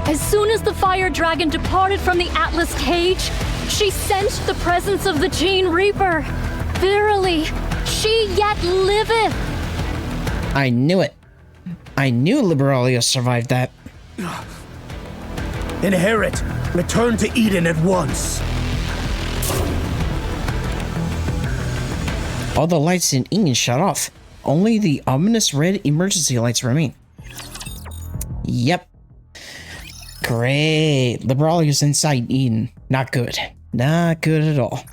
As soon as the Fire Dragon departed from the Atlas cage, she sensed the presence of the Gene Reaper. Verily, she yet liveth. I knew it. I knew Liberalia survived that. Inherit, return to Eden at once. All the lights in Eden shut off. Only the ominous red emergency lights remain. Yep. Great. Liberalia's inside Eden. Not good. Not good at all.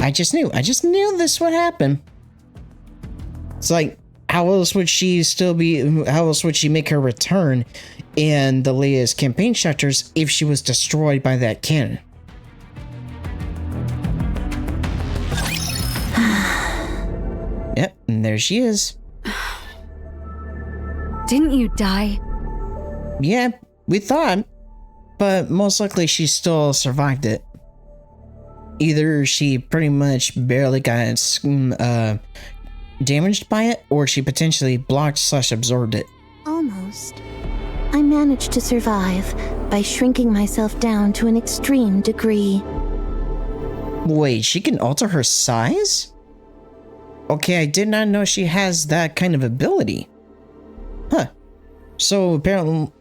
I just knew this would happen. It's like, how else would she make her return in the latest campaign chapters if she was destroyed by that cannon? Yep, and there she is. Didn't you die? Yeah, we thought, but most likely she still survived it. Either she pretty much barely got damaged by it, or she potentially blocked/absorbed it. Almost. I managed to survive by shrinking myself down to an extreme degree. Wait, she can alter her size? Okay, I did not know she has that kind of ability. Huh. So apparently,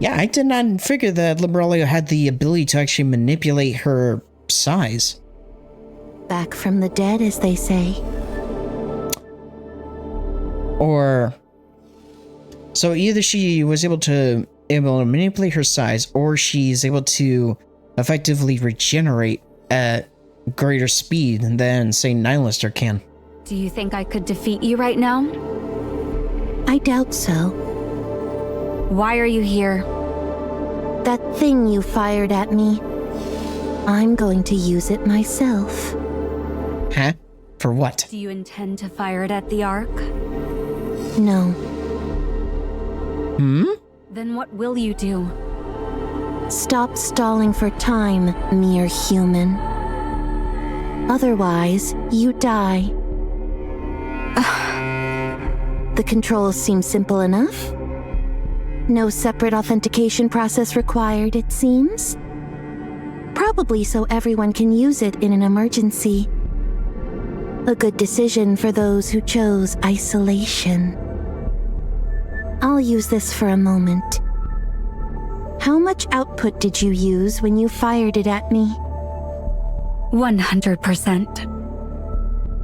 yeah, I did not figure that Liberalia had the ability to actually manipulate her size. Back from the dead, as they say. Or, so either she was able to manipulate her size, or she's able to effectively regenerate at greater speed than, say, Nihilister can. Do you think I could defeat you right now? I doubt so. Why are you here? That thing you fired at me. I'm going to use it myself. Huh? For what? Do you intend to fire it at the Ark? No. Then what will you do? Stop stalling for time, mere human. Otherwise, you die. The controls seem simple enough. No separate authentication process required, it seems. Probably so everyone can use it in an emergency. A good decision for those who chose isolation. I'll use this for a moment. How much output did you use when you fired it at me? 100%.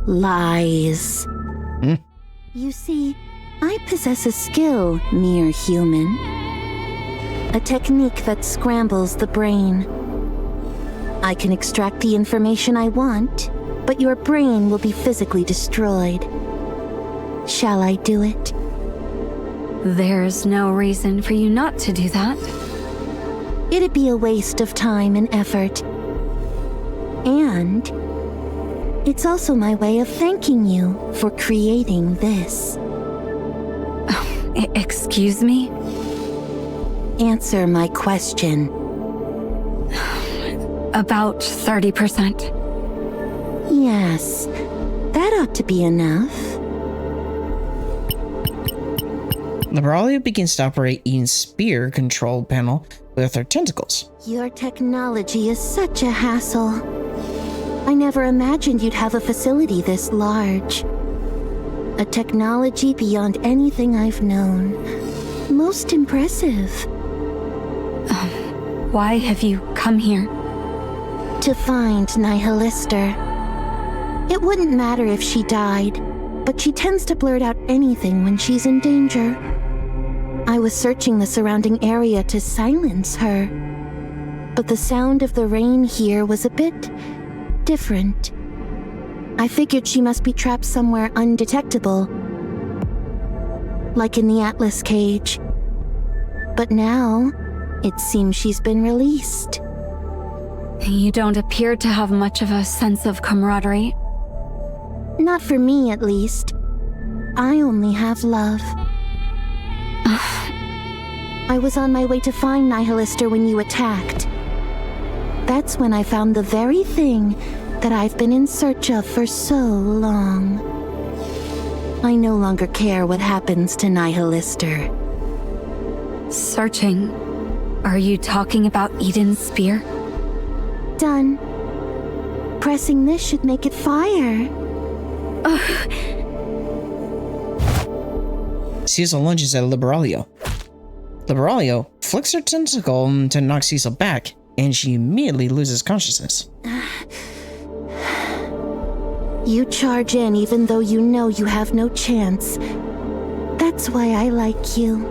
Lies. You see, I possess a skill, mere human. A technique that scrambles the brain. I can extract the information I want, but your brain will be physically destroyed. Shall I do it? There's no reason for you not to do that. It'd be a waste of time and effort. And it's also my way of thanking you for creating this. Excuse me? Answer my question. About 30%. Yes, that ought to be enough. Liberalia begins to operate Eden's spear control panel with her tentacles. Your technology is such a hassle. I never imagined you'd have a facility this large. A technology beyond anything I've known. Most impressive. Why have you come here? To find Nihilister. It wouldn't matter if she died, but she tends to blurt out anything when she's in danger. I was searching the surrounding area to silence her, but the sound of the rain here was a bit different. I figured she must be trapped somewhere undetectable, like in the Atlas cage. But now, it seems she's been released. You don't appear to have much of a sense of camaraderie. Not for me, at least. I only have love. I was on my way to find Nihilister when you attacked. That's when I found the very thing that I've been in search of for so long. I no longer care what happens to Nihilister. Searching? Are you talking about Eden's spear? Done. Pressing this should make it fire. Cecil lunges at Liberalia. Liberalia flicks her tentacle to knock Cecil back, and she immediately loses consciousness. You charge in even though you know you have no chance. That's why I like you.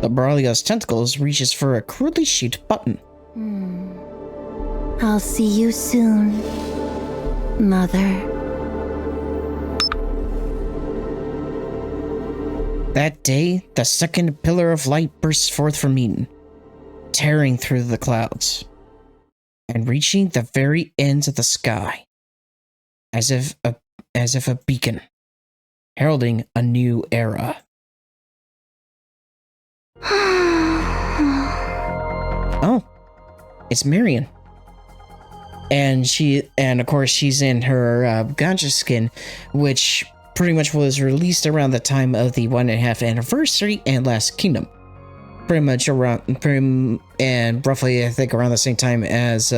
Liberalia's tentacles reaches for a crudely shaped button. I'll see you soon, Mother. That day, the second pillar of light bursts forth from Eden, tearing through the clouds, and reaching the very ends of the sky, as if a beacon, heralding a new era. Oh, it's Marion. And of course, she's in her gacha skin, which pretty much was released around the time of the 1.5 anniversary and Last Kingdom. Pretty much and roughly, I think, around the same time as,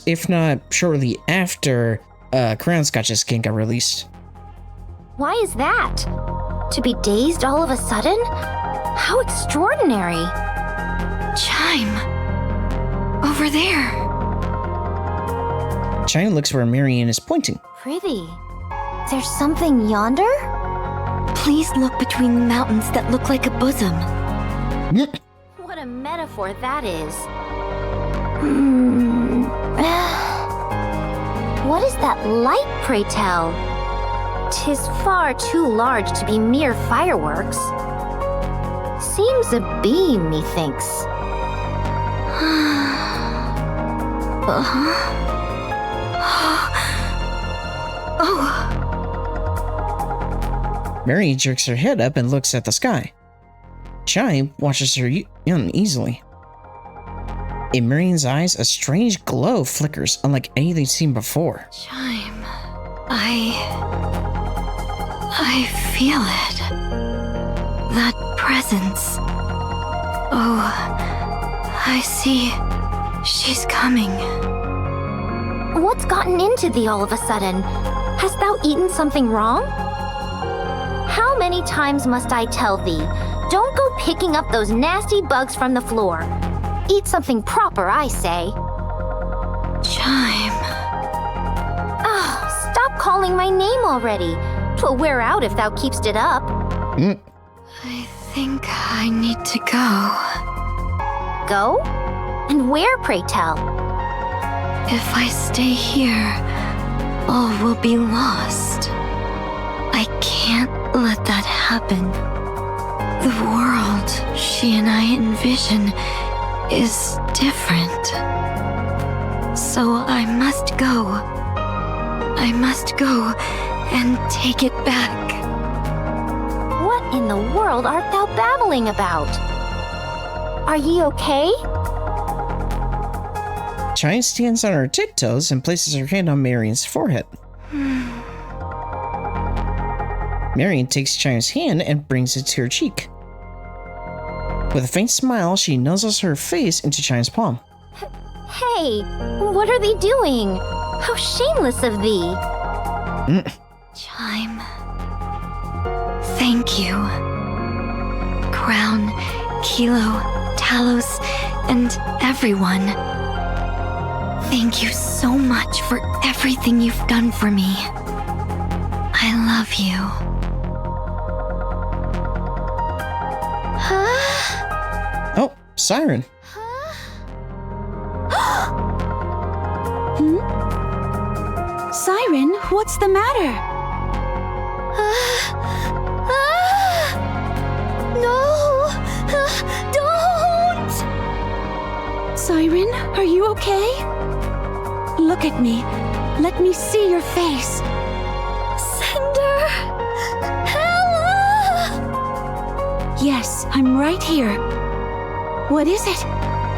if not shortly after, Crown's gacha skin got released. Why is that? To be dazed all of a sudden? How extraordinary. Chime. Over there. Chime looks where Marion is pointing. Prithee, there's something yonder? Please look between the mountains that look like a bosom. What a metaphor that is. What is that light, pray tell? 'Tis far too large to be mere fireworks. Seems a beam, methinks. Marion jerks her head up and looks at the sky. Chime watches her uneasily. In Marion's eyes, a strange glow flickers unlike anything seen before. Chime. I feel it. That presence. Oh, I see. She's coming. What's gotten into thee all of a sudden? Hast thou eaten something wrong? How many times must I tell thee? Don't go picking up those nasty bugs from the floor. Eat something proper, I say. Chime. Stop calling my name already. 'Twill wear out if thou keepst it up. I think I need to go. Go? And where, pray tell? If I stay here, all will be lost. I can't let that happen. The world she and I envision is different. So I must go. I must go and take it back. What in the world art thou babbling about? Are ye okay? Chime stands on her tiptoes and places her hand on Marion's forehead. Marion takes Chime's hand and brings it to her cheek. With a faint smile, she nuzzles her face into Chime's palm. Hey, what are they doing? How shameless of thee. Chime. Thank you. Crown, Kilo, Talos, and everyone. Thank you so much for everything you've done for me. I love you. Oh, Siren. Siren, what's the matter? No! Don't! Siren, are you okay? Look at me. Let me see your face. Cinder! Hella! Yes, I'm right here. What is it?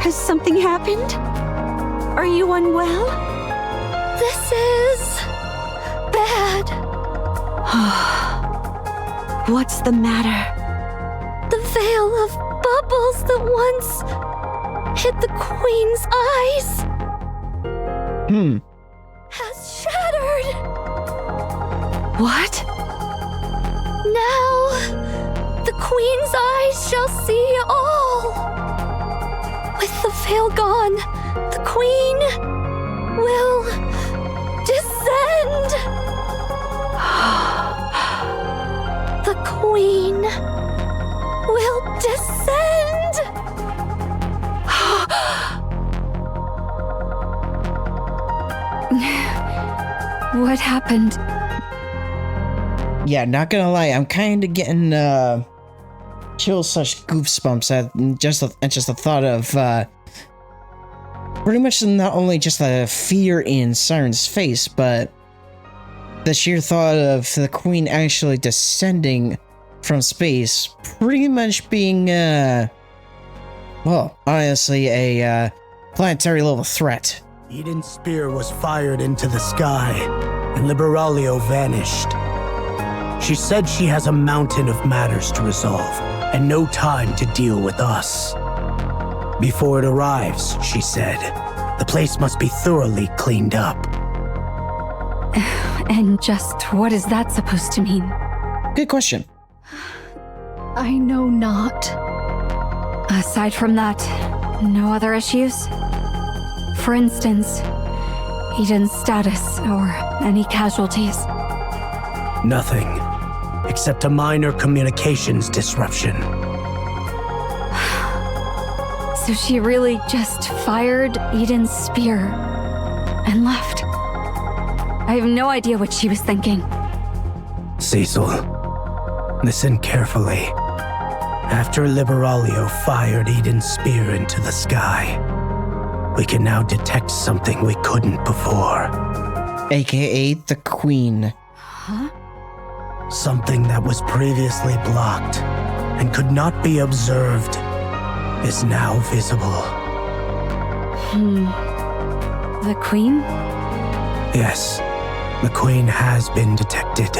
Has something happened? Are you unwell? This is... bad. What's the matter? The veil of bubbles that once hid the Queen's eyes has shattered. What? Now, the Queen's eyes shall see all. With the veil gone, the Queen will descend. The Queen will descend. What happened? Yeah, not gonna lie, I'm kind of getting chills such goosebumps at just the thought of pretty much not only just the fear in Siren's face, but the sheer thought of the Queen actually descending from space, pretty much being well, honestly, a planetary level threat. Eden's spear was fired into the sky, and Liberaglio vanished. She said she has a mountain of matters to resolve, and no time to deal with us. Before it arrives, she said, the place must be thoroughly cleaned up. And just what is that supposed to mean? Good question. I know not. Aside from that, no other issues? For instance, Eden's status or any casualties? Nothing, except a minor communications disruption. So she really just fired Eden's spear and left. I have no idea what she was thinking. Cecil, listen carefully. After Liberalio fired Eden's spear into the sky, we can now detect something we couldn't before. AKA the Queen. Huh? Something that was previously blocked and could not be observed is now visible. The Queen? Yes, the Queen has been detected.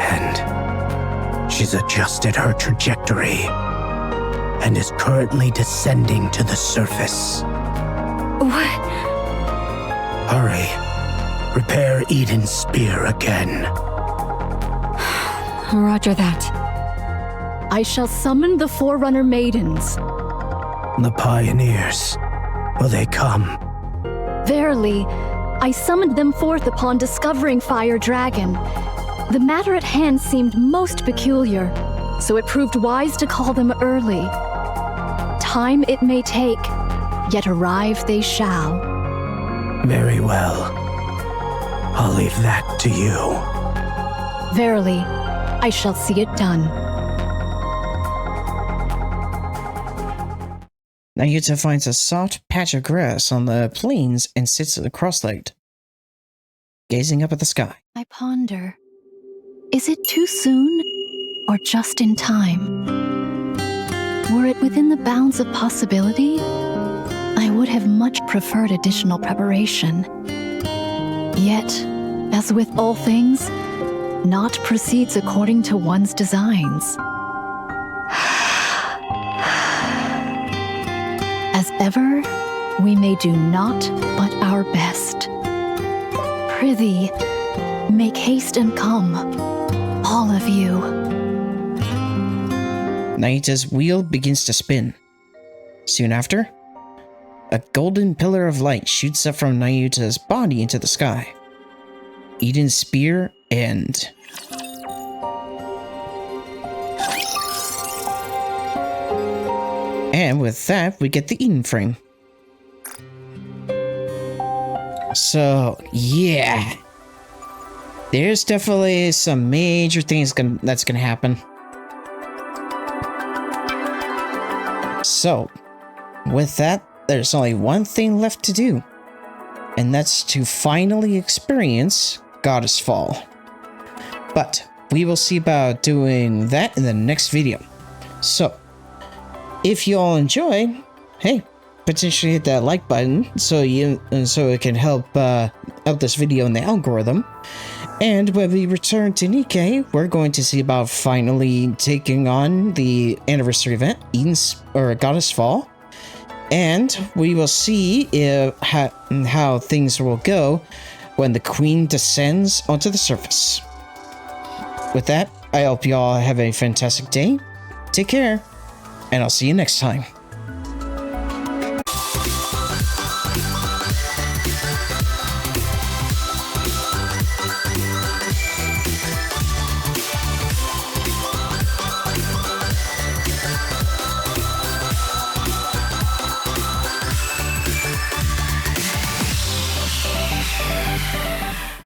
And she's adjusted her trajectory and is currently descending to the surface. What? Hurry. Repair Eden's spear again. Roger that. I shall summon the Forerunner Maidens. The pioneers. Will they come? Verily, I summoned them forth upon discovering Fire Dragon. The matter at hand seemed most peculiar, so it proved wise to call them early. Time it may take, yet arrive they shall. Very well. I'll leave that to you. Verily, I shall see it done. Nayuta finds a soft patch of grass on the plains and sits cross-legged, gazing up at the sky. I ponder, is it too soon or just in time? Were it within the bounds of possibility, I would have much preferred additional preparation. Yet, as with all things, naught proceeds according to one's designs. As ever, we may do naught but our best. Prithee, make haste and come, all of you. Nayuta's wheel begins to spin. Soon after, a golden pillar of light shoots up from Nayuta's body into the sky. Eden's spear and... And with that, we get the Eden frame. So, yeah. There's definitely some major things that's gonna happen. So, with that, there's only one thing left to do. And that's to finally experience Goddess Fall. But we will see about doing that in the next video. So, if you all enjoy, hey, potentially hit that like button so it can help out this video in the algorithm. And when we return to Nikke, we're going to see about finally taking on the anniversary event, Goddess Fall. And we will see how things will go when the Queen descends onto the surface. With that, I hope you all have a fantastic day. Take care, and I'll see you next time.